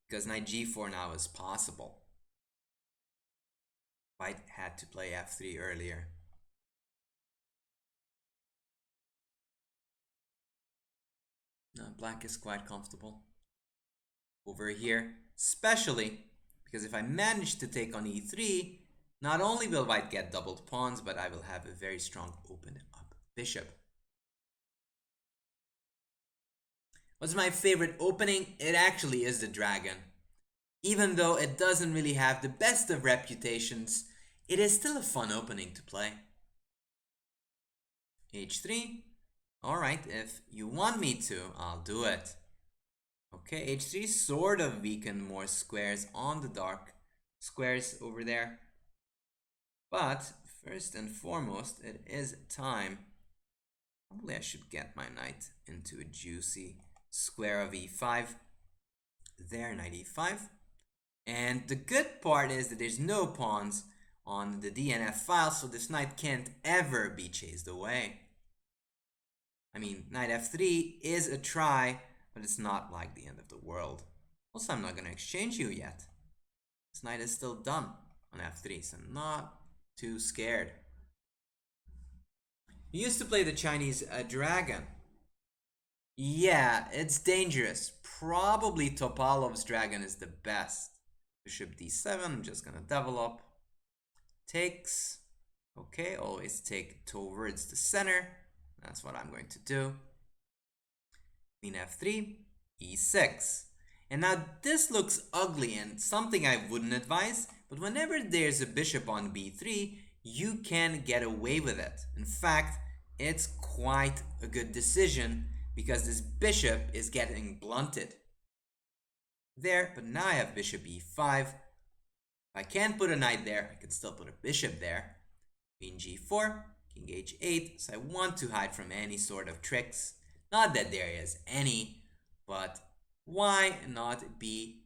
because knight g4 now is possible. White had to play f3 earlier. No, black is quite comfortable over here, especially because if I manage to take on e3, not only will white get doubled pawns, but I will have a very strong open up bishop. What's my favorite opening? It actually is the dragon. Even though it doesn't really have the best of reputations, it is still a fun opening to play. h3. Alright, if you want me to, I'll do it. Okay, h3 sort of weakened more squares on the dark squares over there. But first and foremost, it is time. Probably I should get my knight into a juicy square of e5. There, knight e5. And the good part is that there's no pawns on the DNF file, so this knight can't ever be chased away. I mean, knight f3 is a try, but it's not like the end of the world. Also, I'm not going to exchange you yet. This knight is still done on f3, so I'm not too scared. You used to play the Chinese dragon. Yeah, it's dangerous. Probably Topalov's dragon is the best. Bishop d7, I'm just gonna develop. Takes. Okay, always take towards the center. That's what I'm going to do. Queen f3, e6. And now this looks ugly and something I wouldn't advise, but whenever there's a bishop on b3, you can get away with it. In fact, it's quite a good decision because this bishop is getting blunted. There, but now I have bishop e5. If I can't put a knight there, I can still put a bishop there. Queen g4, king h8, so I want to hide from any sort of tricks. Not that there is any, but why not be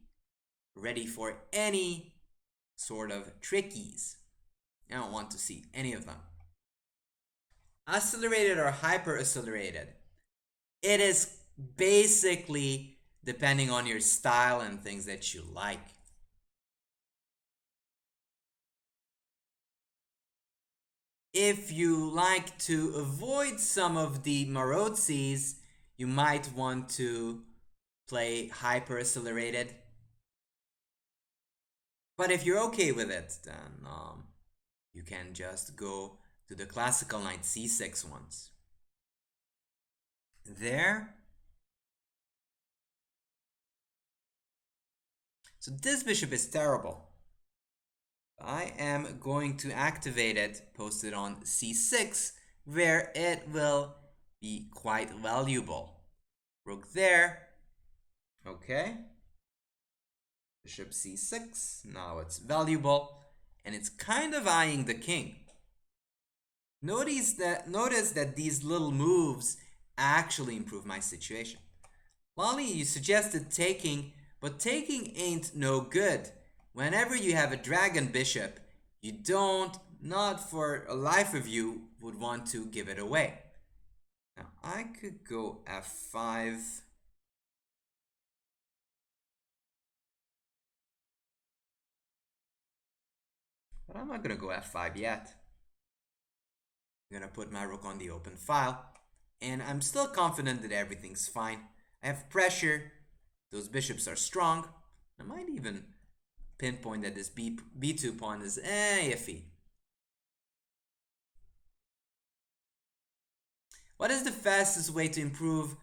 ready for any sort of trickies? I don't want to see any of them. Accelerated or hyper accelerated? It is basically depending on your style and things that you like. if you like to avoid some of the Marozis, you might want to play hyper accelerated. But if you're okay with it, then you can just go to the classical knight c6 ones. There. So this bishop is terrible. I am going to activate it, post it on c6, where it will be quite valuable. Rook there. Okay. Bishop c6. Now it's valuable, and it's kind of eyeing the king. Notice that these little moves actually improve my situation. Lolly, you suggested taking, but taking ain't no good. Whenever you have a dragon bishop, you don't, not for a life of you, would want to give it away. Now, I could go f5. But I'm not going to go f5 yet. I'm going to put my rook on the open file. And I'm still confident that everything's fine. I have pressure. Those bishops are strong. I might even pinpoint that this b2 pawn is iffy. What is the fastest way to improve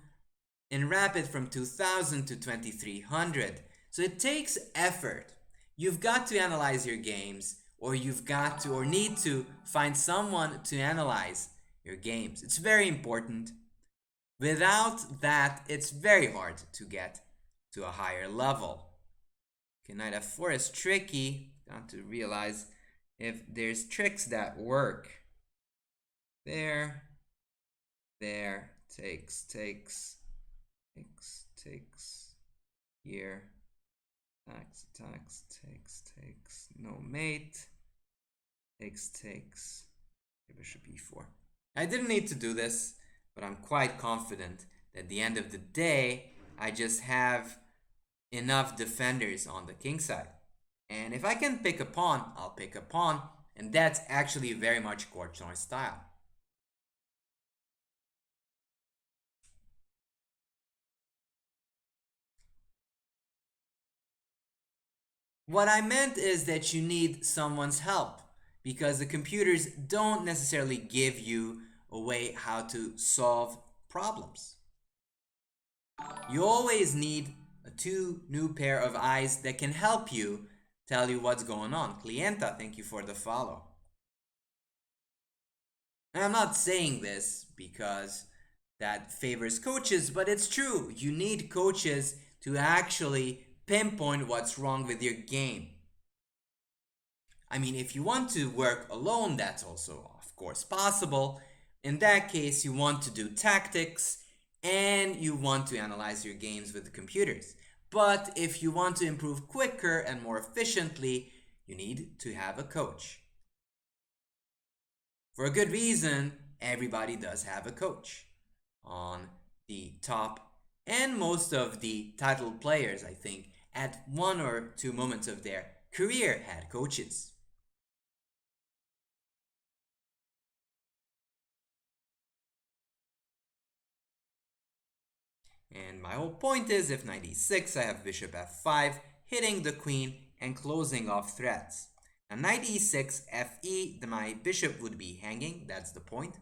in Rapid from 2000 to 2300? So it takes effort. You've got to analyze your games, or you've got to, or need to find someone to analyze your games. It's very important. Without that, it's very hard to get to a higher level. Okay, knight f4 is tricky. Got to realize if there's tricks that work. There, takes, here, takes, no mate, takes, bishop e4. I didn't need to do this, but I'm quite confident that at the end of the day, I just have enough defenders on the king side. And if I can pick a pawn, I'll pick a pawn, and that's actually very much Korchnoi style. What I meant is that you need someone's help, because the computers don't necessarily give you a way how to solve problems. You always need a new pair of eyes that can help you tell you what's going on. Clienta, thank you for the follow. And I'm not saying this because that favors coaches, but it's true. You need coaches to actually pinpoint what's wrong with your game. I mean, if you want to work alone, that's also, of course, possible. In that case, you want to do tactics and you want to analyze your games with the computers. But if you want to improve quicker and more efficiently, you need to have a coach. For a good reason, everybody does have a coach. On the top and most of the titled players, I think, at one or two moments of their career had coaches. And my whole point is, if knight e6, I have bishop f5, hitting the queen and closing off threats. Now knight e6, fe, my bishop would be hanging, that's the point.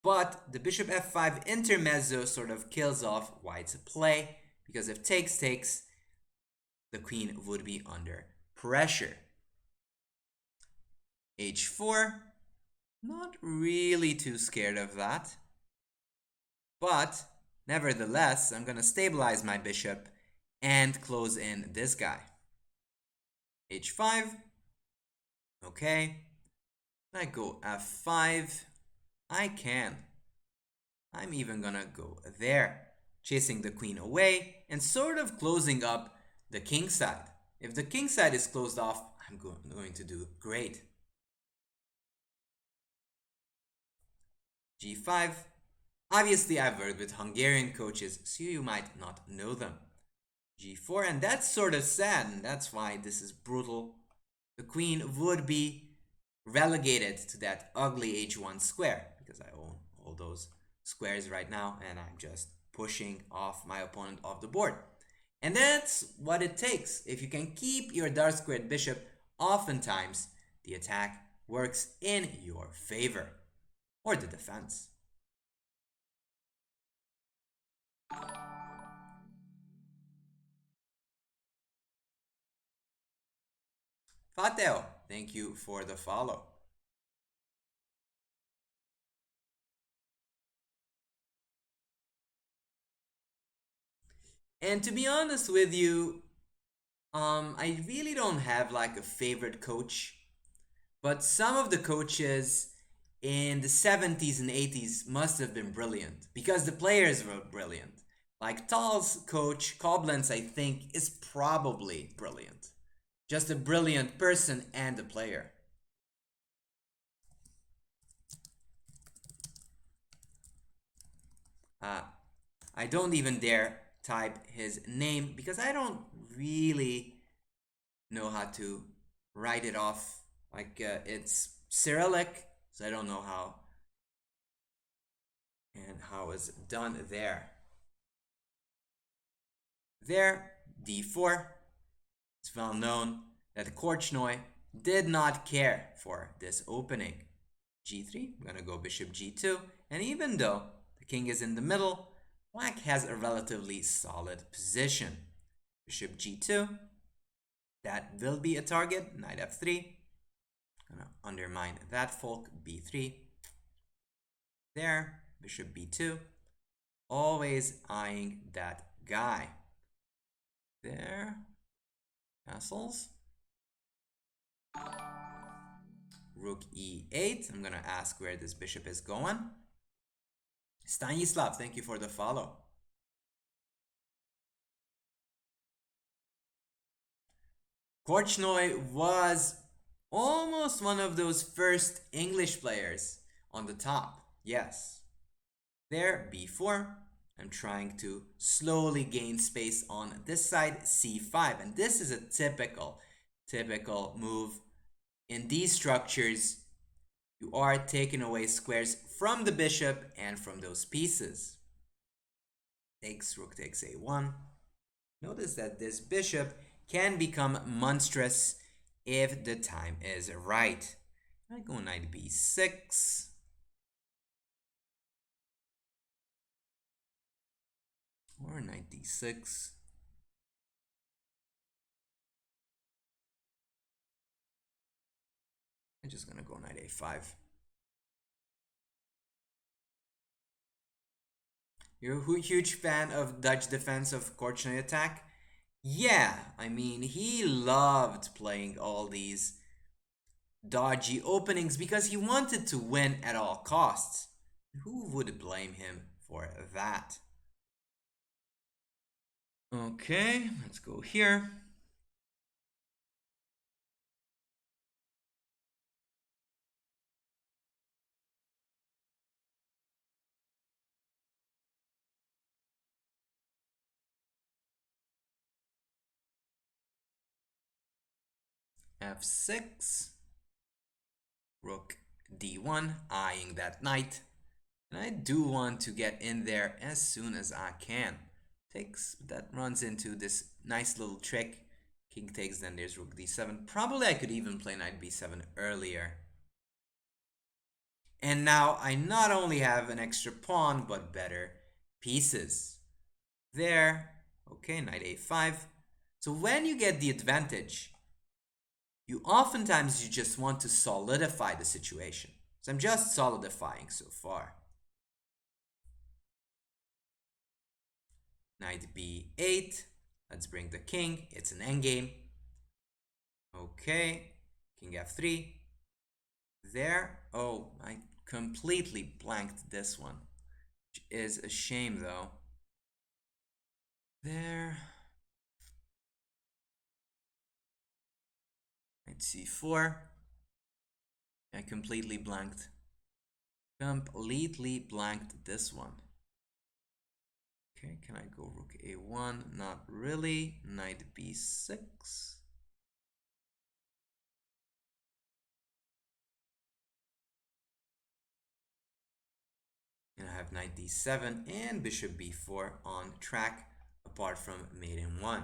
But the bishop f5 intermezzo sort of kills off white's play, because if takes, the queen would be under pressure. h4, not really too scared of that. But nevertheless, I'm going to stabilize my bishop and close in this guy. h5. Okay. I go f5. I can. I'm even going to go there, chasing the queen away and sort of closing up the king side. If the king side is closed off, I'm going to do great. g5. Obviously, I've worked with Hungarian coaches, so you might not know them. g4, and that's sort of sad, and that's why this is brutal. The queen would be relegated to that ugly h1 square because I own all those squares right now and I'm just pushing off my opponent off the board. And that's what it takes. If you can keep your dark squared bishop, oftentimes the attack works in your favor, or the defense. Fateo, thank you for the follow. And to be honest with you, I really don't have like a favorite coach, but some of the coaches in the 70s and 80s must have been brilliant because the players were brilliant. Like Tal's coach, Koblenz, I think, is probably brilliant. Just a brilliant person and a player. Uh, I don't even dare type his name because I don't really know how to write it off. Like it's Cyrillic, so I don't know how it's done there. There, d4. It's well known that Korchnoi did not care for this opening. g3, I'm gonna go bishop g2, and even though the king is in the middle, black has a relatively solid position. Bishop g2, that will be a target, knight f3, gonna undermine that folk, b3, there, bishop b2, always eyeing that guy. There, castles. Rook e8. I'm gonna ask where this bishop is going. Stanislav, thank you for the follow. Korchnoi was almost one of those first English players on the top. Yes. There, b4. I'm trying to slowly gain space on this side, c5. And this is a typical move. In these structures, you are taking away squares from the bishop and from those pieces. Rook takes a1. Notice that this bishop can become monstrous if the time is right. I go knight b6. Or knight d6. I'm just gonna go knight a5. You're a huge fan of Dutch defense of Korchnoi attack? Yeah, I mean, he loved playing all these dodgy openings because he wanted to win at all costs. Who would blame him for that? Okay, let's go here. f6. Rook d1, eyeing that knight. And I do want to get in there as soon as I can. That runs into this nice little trick. King takes, then there's rook d7. Probably I could even play knight b7 earlier. And now I not only have an extra pawn, but better pieces. There. Okay, knight a5. So when you get the advantage, you just want to solidify the situation. So I'm just solidifying so far. Knight b8. Let's bring the king. It's an endgame. Okay. King f3. There. Oh, I completely blanked this one. Which is a shame though. There. Knight c4. I completely blanked. Completely blanked this one. Okay, can I go rook a1? Not really. Knight b6. I have knight d7 and bishop b4 on track, apart from mate in 1.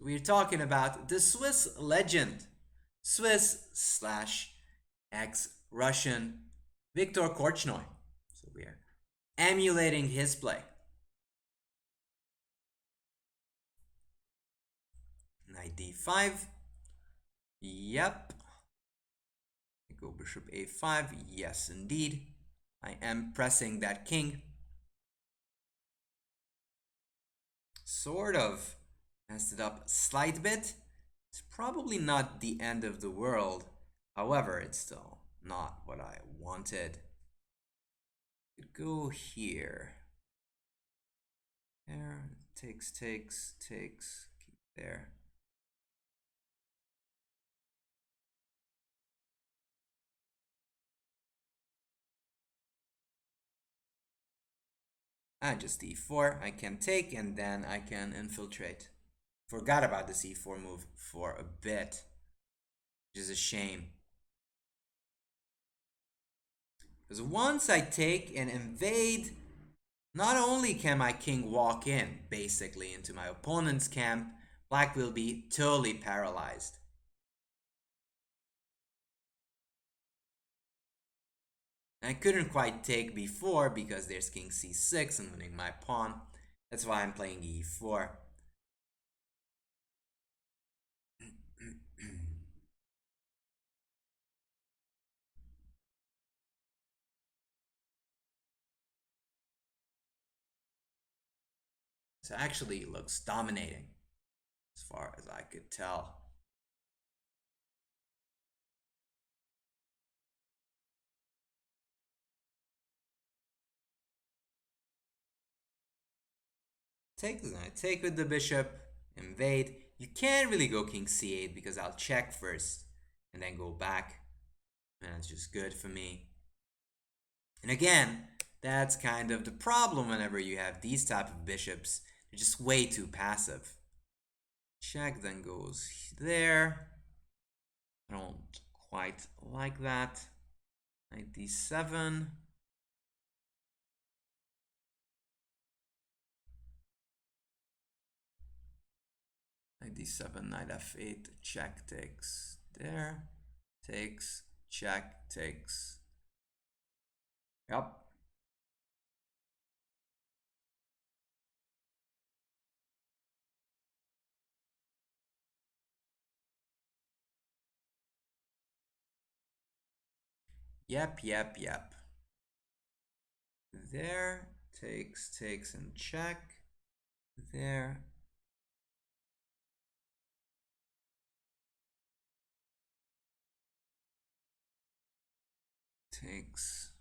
We're talking about the Swiss legend, Swiss slash ex-Russian Viktor Korchnoi. So we're emulating his play. Knight d5. Yep. I go bishop a5. Yes, indeed. I am pressing that king. Sort of messed it up a slight bit. It's probably not the end of the world. However, it's still not what I wanted. Go here. There. Takes. Keep there. Just e4. I can take and then I can infiltrate. Forgot about the c4 move for a bit, which is a shame. Because once I take and invade, not only can my king walk in, basically, into my opponent's camp, black will be totally paralyzed. And I couldn't quite take b4 because there's king c6 and winning my pawn. That's why I'm playing e4. So actually it looks dominating, as far as I could tell. I take with the bishop, invade. You can't really go king c8 because I'll check first and then go back. And that's just good for me. And again, that's kind of the problem whenever you have these type of bishops. They're just way too passive. Check then goes there. I don't quite like that. Knight d7. Knight d7, knight f8, check takes there. Takes, check, takes. Yep. Yep. There, takes and check. There. Takes.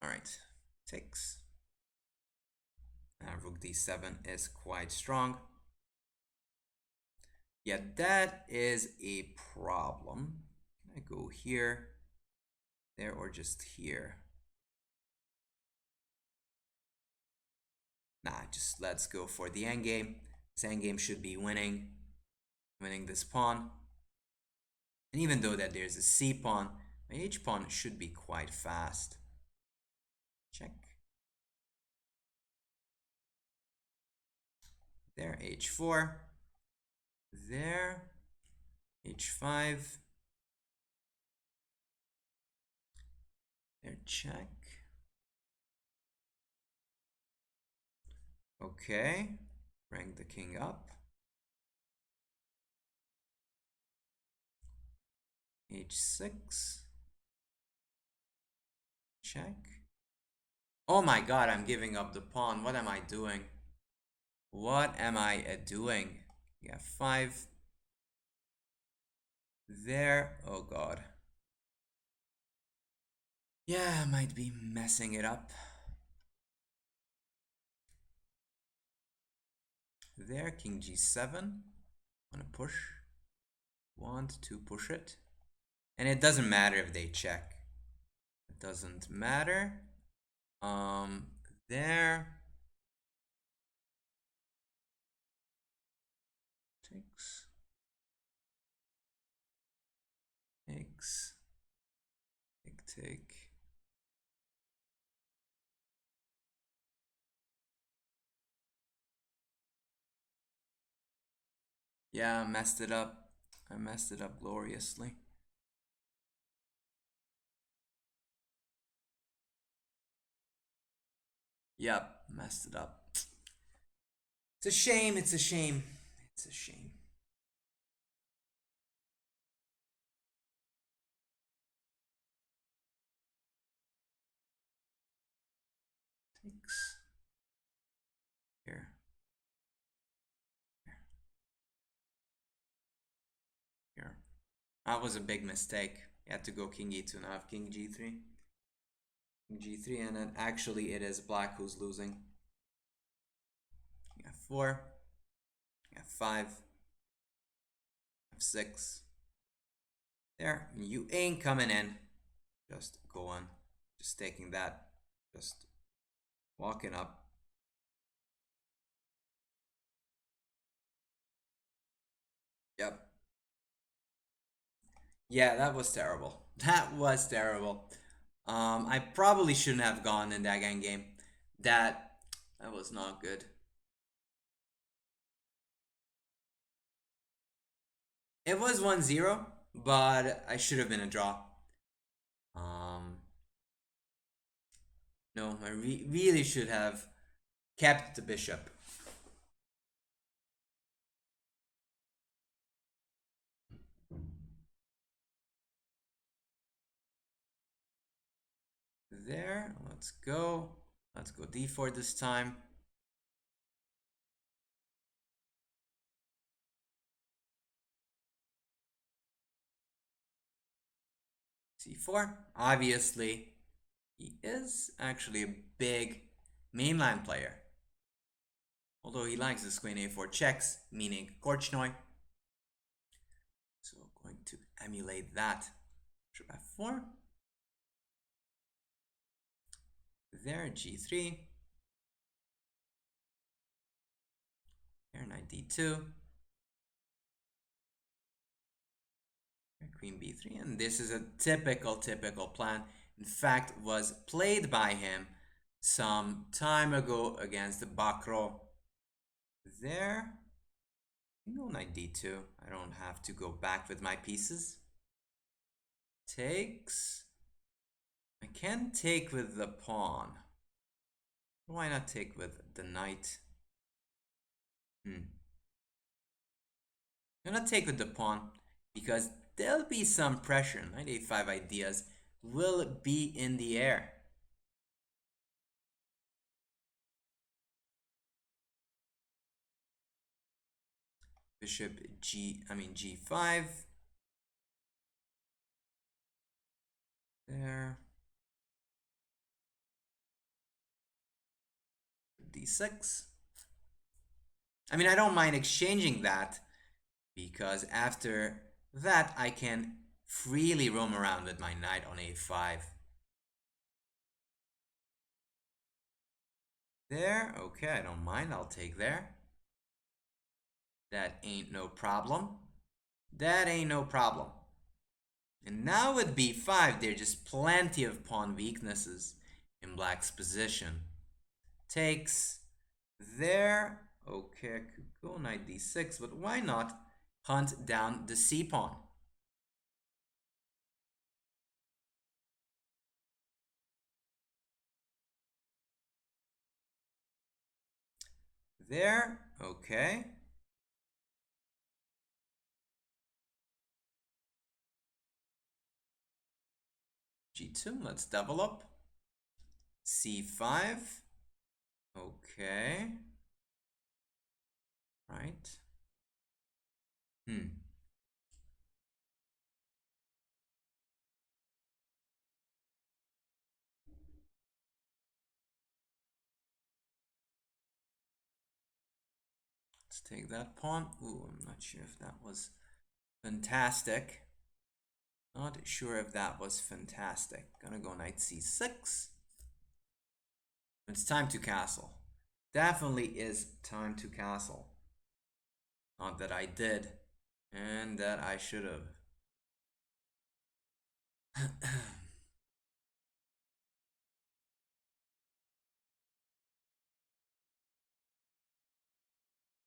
Alright, takes. Now rook d7 is quite strong. Yeah, that is a problem. Can I go here, there, or just here? Nah, just let's go for the endgame. This endgame should be winning this pawn. And even though that there's a c pawn, my h pawn should be quite fast. Check. There, h4. There, h5. There, check. Okay, bring the king up. h6. Check. Oh my god, I'm giving up the pawn. What am I doing? What am I doing? Yeah, 5. There. Oh god. Yeah, I might be messing it up. There, king g7. Wanna push. Want to push it. And it doesn't matter if they check. It doesn't matter. There. Takes. Takes. Take. Yeah, I messed it up. I messed it up gloriously. Yep, messed it up. It's a shame, it's a shame. It's a shame. Takes. Here. Here. That was a big mistake. You had to go king e2, now I have king g3. King g3, and then actually it is black who's losing. King f4. King f5. f6. There. You ain't coming in. Just go on. Just taking that. Just walking up. Yep. Yeah, that was terrible. That was terrible. I probably shouldn't have gone in that game. That was not good. It was 1-0, but I should have been a draw. No, I really should have kept the bishop. There, let's go. Let's go d4 this time. c4. Obviously, he is actually a big mainline player. Although he likes this queen a4 checks, meaning Korchnoi. So going to emulate that. Bishop f4. There, g3. There, knight d2. Queen b3, and this is a typical plan. In fact, was played by him some time ago against Bakro. There, go knight d2. I don't have to go back with my pieces. Takes. I can take with the pawn. Why not take with the knight? I'm gonna take with the pawn because there'll be some pressure. Knight a5 ideas will be in the air. Bishop g5. There. d6. I mean, I don't mind exchanging that because after that I can freely roam around with my knight on a5. There, okay, I don't mind, I'll take there. That ain't no problem. That ain't no problem. And now with b5, there's just plenty of pawn weaknesses in black's position. Takes there. Okay, I could go knight d6, but why not hunt down the c-pawn? There, okay. g2, let's double up. c5, okay. Right. Let's take that pawn. Ooh, I'm not sure if that was fantastic. Not sure if that was fantastic. Gonna go knight c6. It's time to castle. Definitely is time to castle. Not that I did, and that I should have.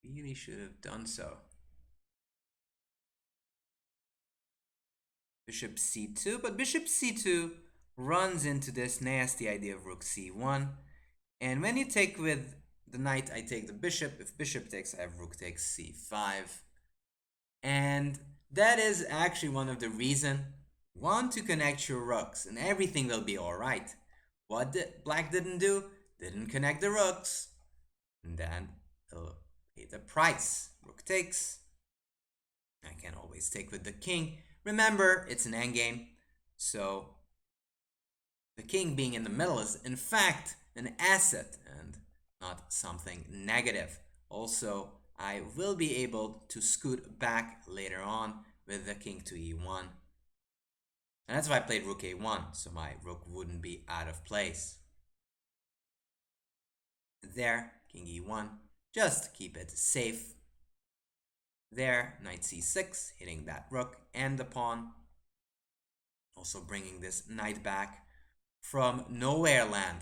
Really should have done so. Bishop c2, but bishop c2 runs into this nasty idea of rook c1. And when you take with the knight, I take the bishop. If bishop takes, I have rook takes c5. And that is actually one of the reasons. Want to connect your rooks and everything will be alright. What did black didn't do? Didn't connect the rooks. And then he'll pay the price. Rook takes. I can always take with the king. Remember, it's an endgame. So the king being in the middle is in fact an asset and not something negative. Also, I will be able to scoot back later on with the king to e1. And that's why I played rook a1, so my rook wouldn't be out of place. There, king e1, just keep it safe. There, knight c6, hitting that rook and the pawn. Also bringing this knight back from nowhere land.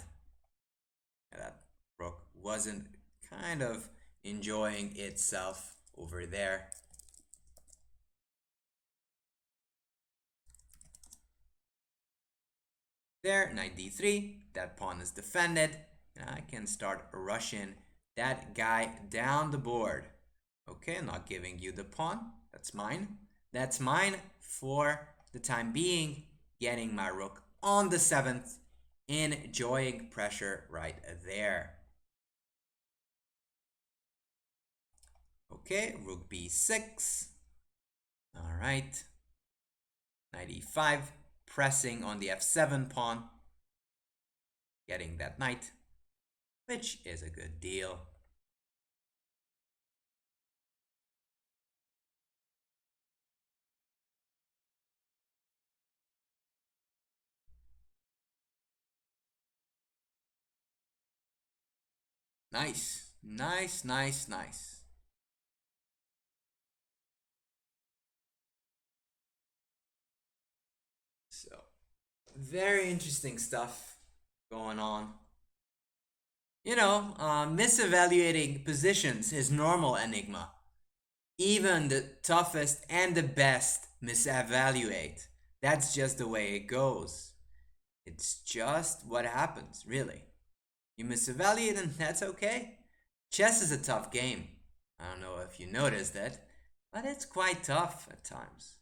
That rook wasn't kind of enjoying itself over there. There, knight d3, that pawn is defended, and I can start rushing that guy down the board. Okay, I'm not giving you the pawn, that's mine. That's mine for the time being, getting my rook on the 7th, enjoying pressure right there. Okay, rook b6. All right, knight e5, pressing on the f7 pawn, getting that knight, which is a good deal. Nice, nice, nice, nice. So, very interesting stuff going on. You know, misevaluating positions is normal, Enigma. Even the toughest and the best misevaluate. That's just the way it goes. It's just what happens, really. You misevaluate and that's okay. Chess is a tough game. I don't know if you noticed that, but it's quite tough at times.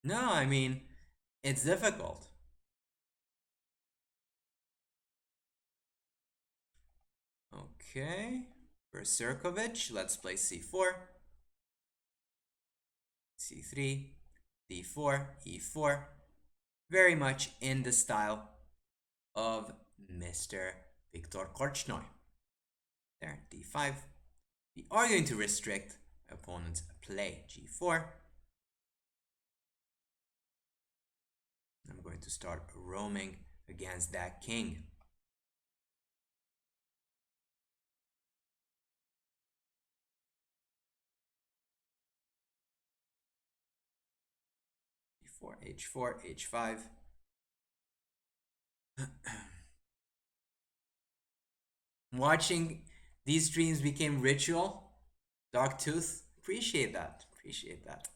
No, I mean, it's difficult. Okay, Berserkovich, let's play c4, c3, d4, e4. Very much in the style of Mr. Viktor Korchnoi. There, d5. We are going to restrict opponent's play, g4. I'm going to start roaming against that king. d4, h4, h5. Watching these streams became ritual. Dark Tooth, appreciate that. Appreciate that.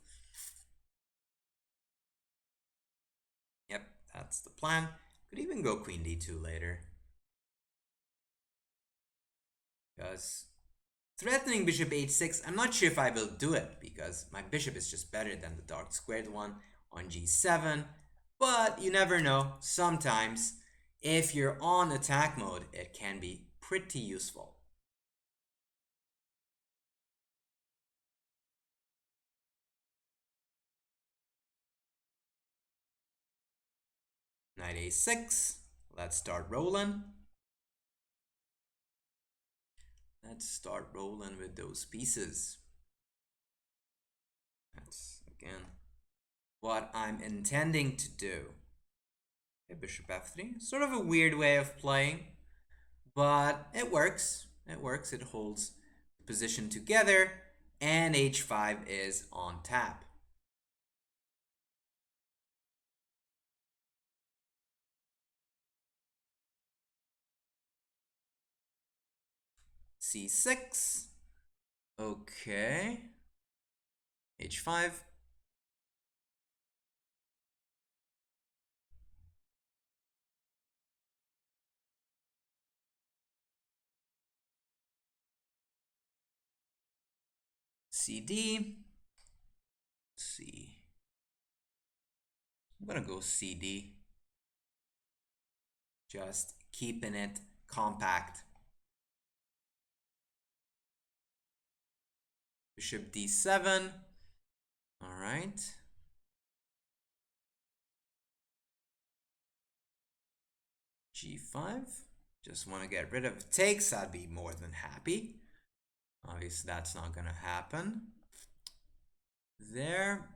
Yep, that's the plan. Could even go queen d2 later. Because threatening bishop h6, I'm not sure if I will do it because my bishop is just better than the dark squared one on g7. But you never know. Sometimes, if you're on attack mode, it can be pretty useful. Knight a6. Let's start rolling. Let's start rolling with those pieces. That's, again, what I'm intending to do. Okay, bishop f3. Sort of a weird way of playing, but it works. It works. It holds the position together, and h5 is on tap. c6. Okay. h5. cd. C. I'm gonna go cd. Just keeping it compact. Bishop d7. All right. g5. Just want to get rid of takes. I'd be more than happy. Obviously, that's not going to happen. There.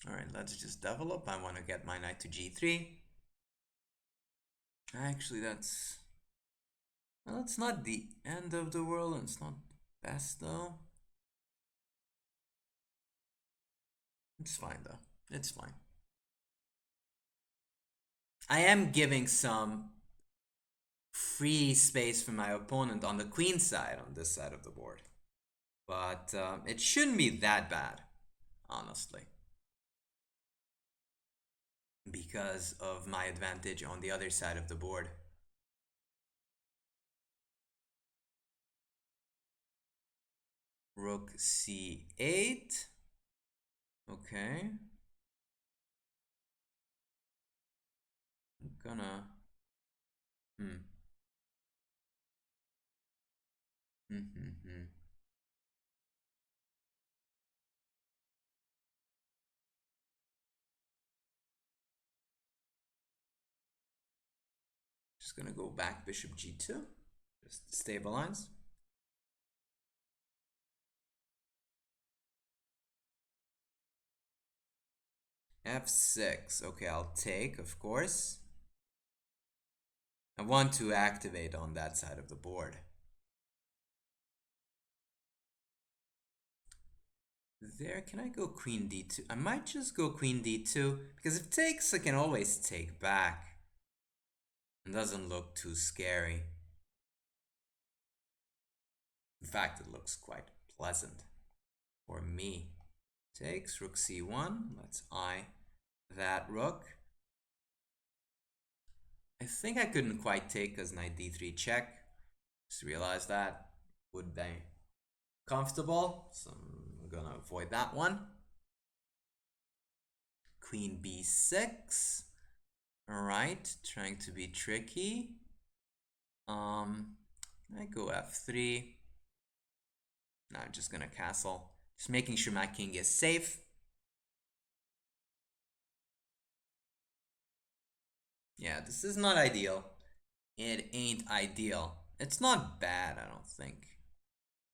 All right, let's just develop. I want to get my knight to g3. Actually, that's... Well, it's not the end of the world. It's not the best, though. It's fine, though. It's fine. I am giving some free space for my opponent on the queen side, on this side of the board. But it shouldn't be that bad, honestly, because of my advantage on the other side of the board. Rook c8. Okay. I'm gonna... Just gonna go back bishop g2. Just stabilize. f6. Okay, I'll take, of course. I want to activate on that side of the board. There, can I go queen d2? I might just go queen d2, because if takes, I can always take back. It doesn't look too scary. In fact, it looks quite pleasant for me. Takes, rook c1. Let's eye that rook. I think I couldn't quite take because knight d3 check. Just realized that would be comfortable, so I'm gonna avoid that one. Queen b6. All right, trying to be tricky. I go f3. Now I'm just gonna castle, just making sure my king is safe. Yeah, this is not ideal. It ain't ideal. It's not bad, I don't think,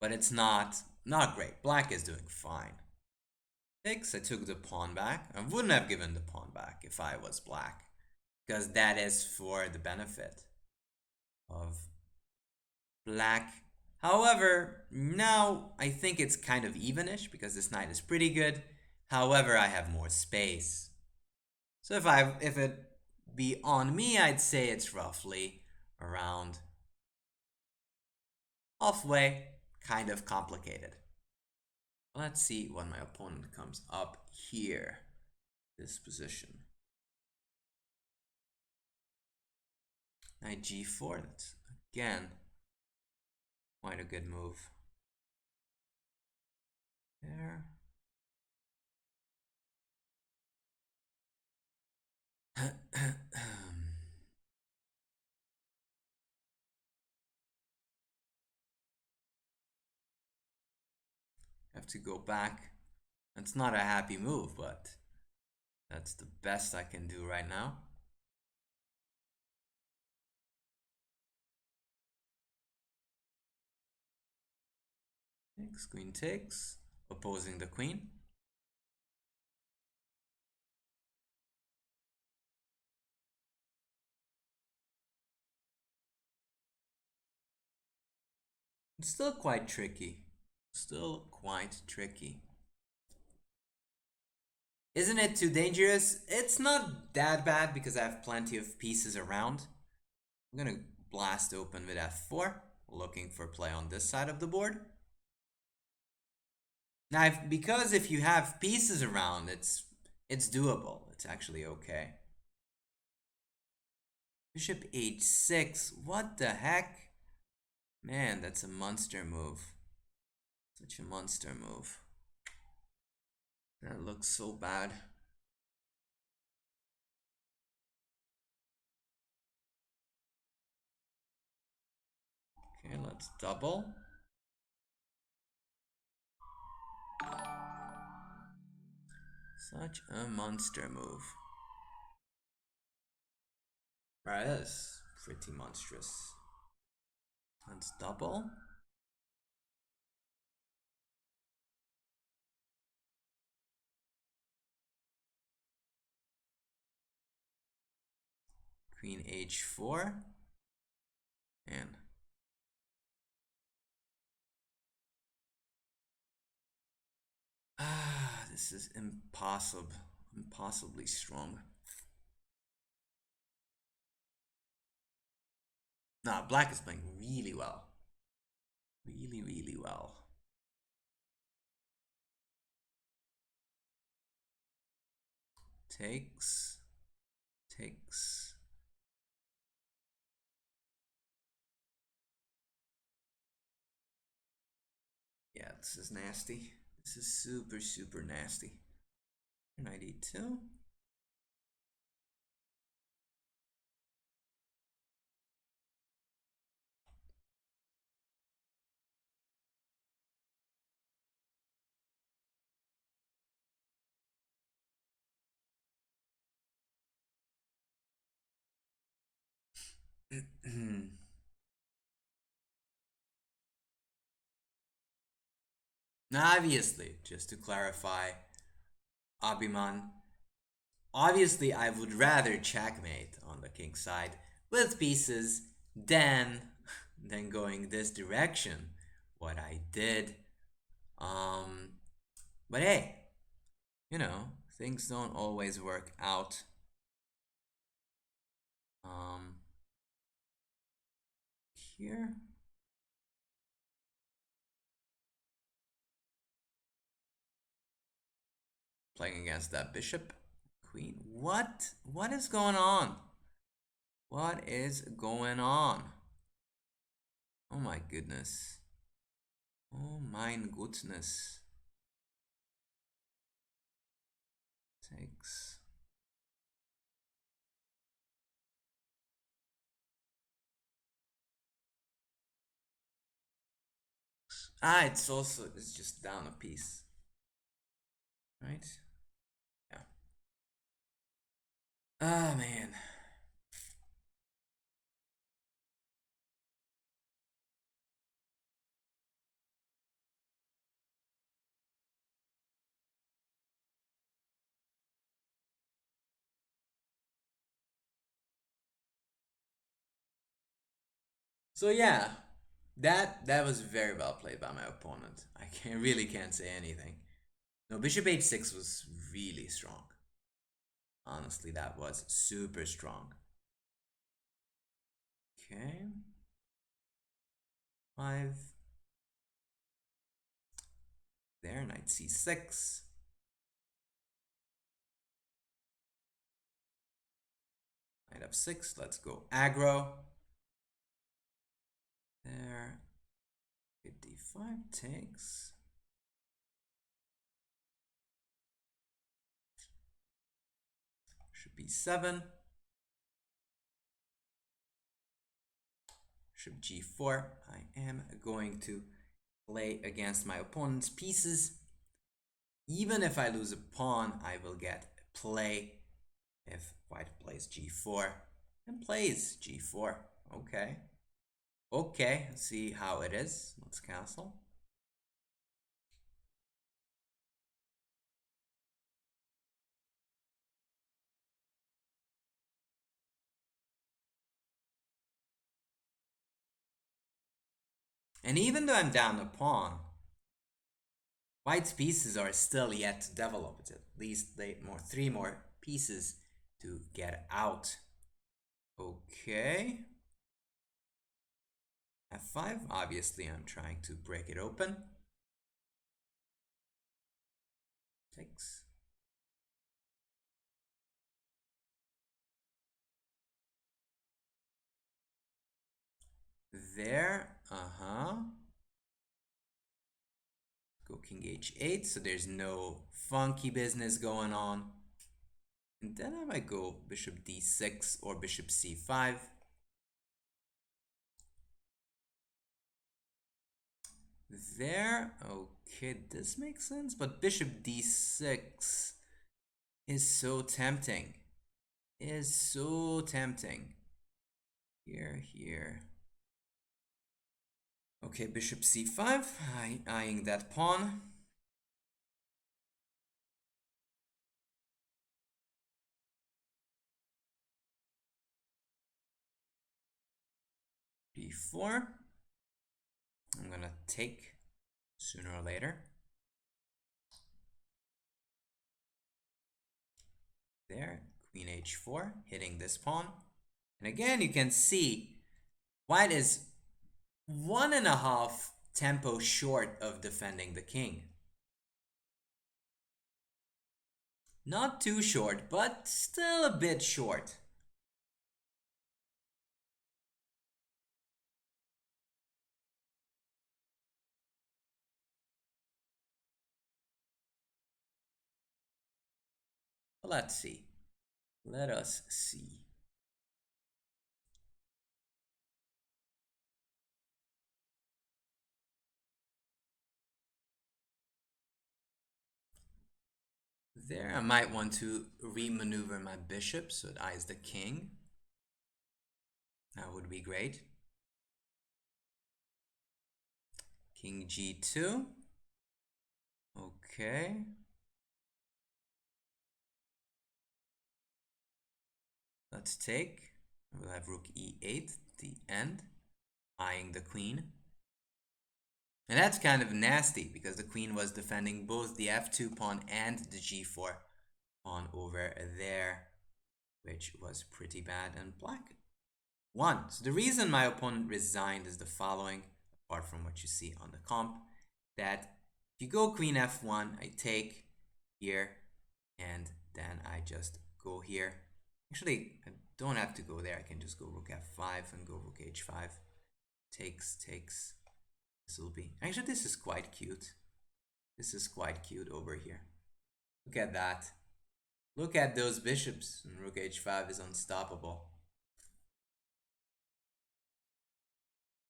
but it's not great. Black is doing fine. Takes, I took the pawn back. I wouldn't have given the pawn back if I was black, because that is for the benefit of black. However, now I think it's kind of evenish because this knight is pretty good. However, I have more space. So if it be on me, I'd say it's roughly around halfway, kind of complicated. Let's see when my opponent comes up here, this position. Knight g4, that's again quite a good move. There. Have to go back. It's not a happy move, but that's the best I can do right now. Takes, queen takes, opposing the queen. It's still quite tricky. Still quite tricky. Isn't it too dangerous? It's not that bad because I have plenty of pieces around. I'm gonna blast open with f4, looking for play on this side of the board. Now, because if you have pieces around, it's doable. It's actually okay. Bishop h6. What the heck? Man, that's a monster move. Such a monster move. That looks so bad. Okay, let's double. Such a monster move. Alright, that's pretty monstrous. Let's double. Queen h4. And this is impossibly strong. Nah, black is playing really well. Really, really well. Takes. Takes. Yeah, this is nasty. This is super, super nasty. Knight e2. Now, obviously, just to clarify, Abiman, obviously I would rather checkmate on the king side with pieces than going this direction. What I did. But hey, you know, things don't always work out. Here. Playing against that bishop. Queen. What? What is going on? What is going on? Oh my goodness. Oh my goodness. Takes. It's just down a piece. Right? Yeah. Ah, man. So yeah, that was very well played by my opponent. I can't say anything. No, bishop h6 was really strong. Honestly, that was super strong. Okay. 5. There, knight c6. Knight f6. Let's go aggro. There. 55 takes. Should be 7. Bishop g4. I am going to play against my opponent's pieces. Even if I lose a pawn, I will get play if white plays g4 and plays g4. Okay. Okay, let's see how it is. Let's castle. And even though I'm down a pawn, white's pieces are still yet to develop. It's at least three more pieces to get out. Okay. F5, obviously I'm trying to break it open. Takes. There, Go king h8, so there's no funky business going on. And then I might go bishop d6 or bishop c5. There, okay, this makes sense, but bishop d6 is so tempting. Is so tempting. Here. Okay, bishop c5, eyeing that pawn. d4. I'm gonna take sooner or later. There, queen h4, hitting this pawn. And again, you can see white is 1.5 tempo short of defending the king. Not too short, but still a bit short. Let's see. Let us see. There, I might want to remaneuver my bishop so it eyes the king. That would be great. King g2. Okay. Let's take. We'll have rook e8, the end, eyeing the queen. And that's kind of nasty because the queen was defending both the f2 pawn and the g4 pawn over there, which was pretty bad, and black won. So the reason my opponent resigned is the following, apart from what you see on the comp, that if you go queen f1, I take here, and then I just go here. Actually, I don't have to go there. I can just go rook f5 and go rook h5. Takes. This will be... Actually, this is quite cute. This is quite cute over here. Look at that. Look at those bishops. And rook h5 is unstoppable.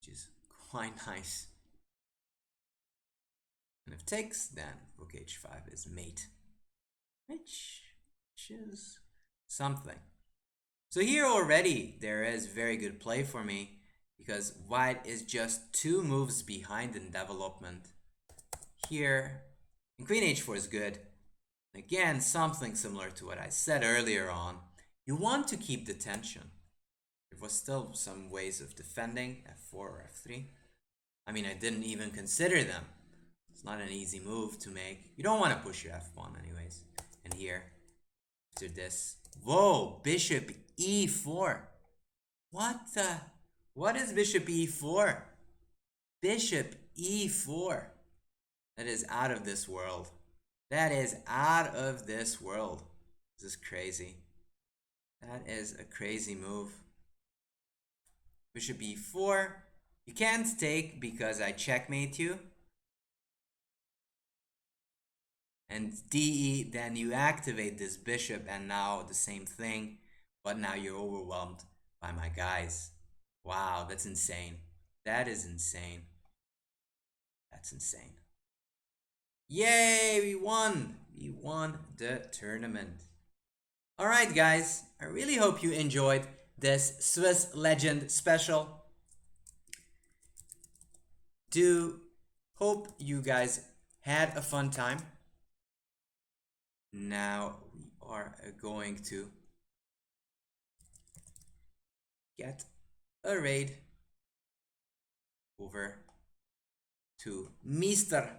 Which is quite nice. And if takes, then rook h5 is mate. Which is something. So here already there is very good play for me, because white is just 2 moves behind in development. Here, and queen h4 is good. Again, something similar to what I said earlier on. You want to keep the tension. There was still some ways of defending, f4 or f3. I mean, I didn't even consider them. It's not an easy move to make. You don't want to push your f1 anyways. And here, after this, whoa, bishop e4. What is bishop e4? Bishop e4. That is out of this world. That is out of this world. This is crazy. That is a crazy move. Bishop e4. You can't take because I checkmate you. And de, then you activate this bishop, and now the same thing, but now you're overwhelmed by my guys. Wow, that's insane. That is insane. That's insane. Yay, we won! We won the tournament. Alright guys, I really hope you enjoyed this Swiss Legend special. Do hope you guys had a fun time. Now we are going to get a raid over to Mr.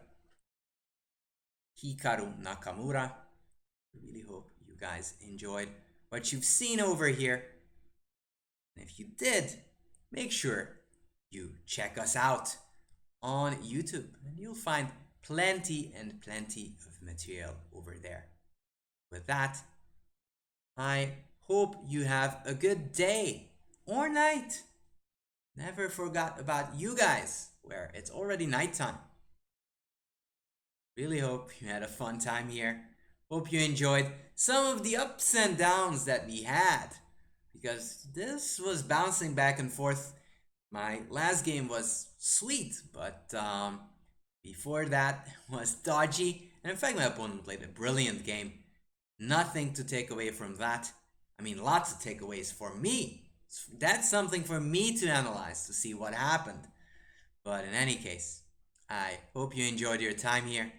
Hikaru Nakamura. I really hope you guys enjoyed what you've seen over here. And if you did, make sure you check us out on YouTube and you'll find plenty and plenty of material over there. With that, I hope you have a good day or night. Never forgot about you guys, where it's already nighttime. Really hope you had a fun time here. Hope you enjoyed some of the ups and downs that we had, because this was bouncing back and forth. My last game was sweet, but before that was dodgy. And in fact, my opponent played a brilliant game. Nothing to take away from that. I mean, lots of takeaways for me. That's something for me to analyze to see what happened. But in any case, I hope you enjoyed your time here.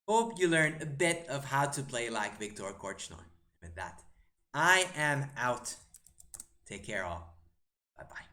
Hope you learned a bit of how to play like Viktor Korchnoi. With that, I am out. Take care all. Bye bye.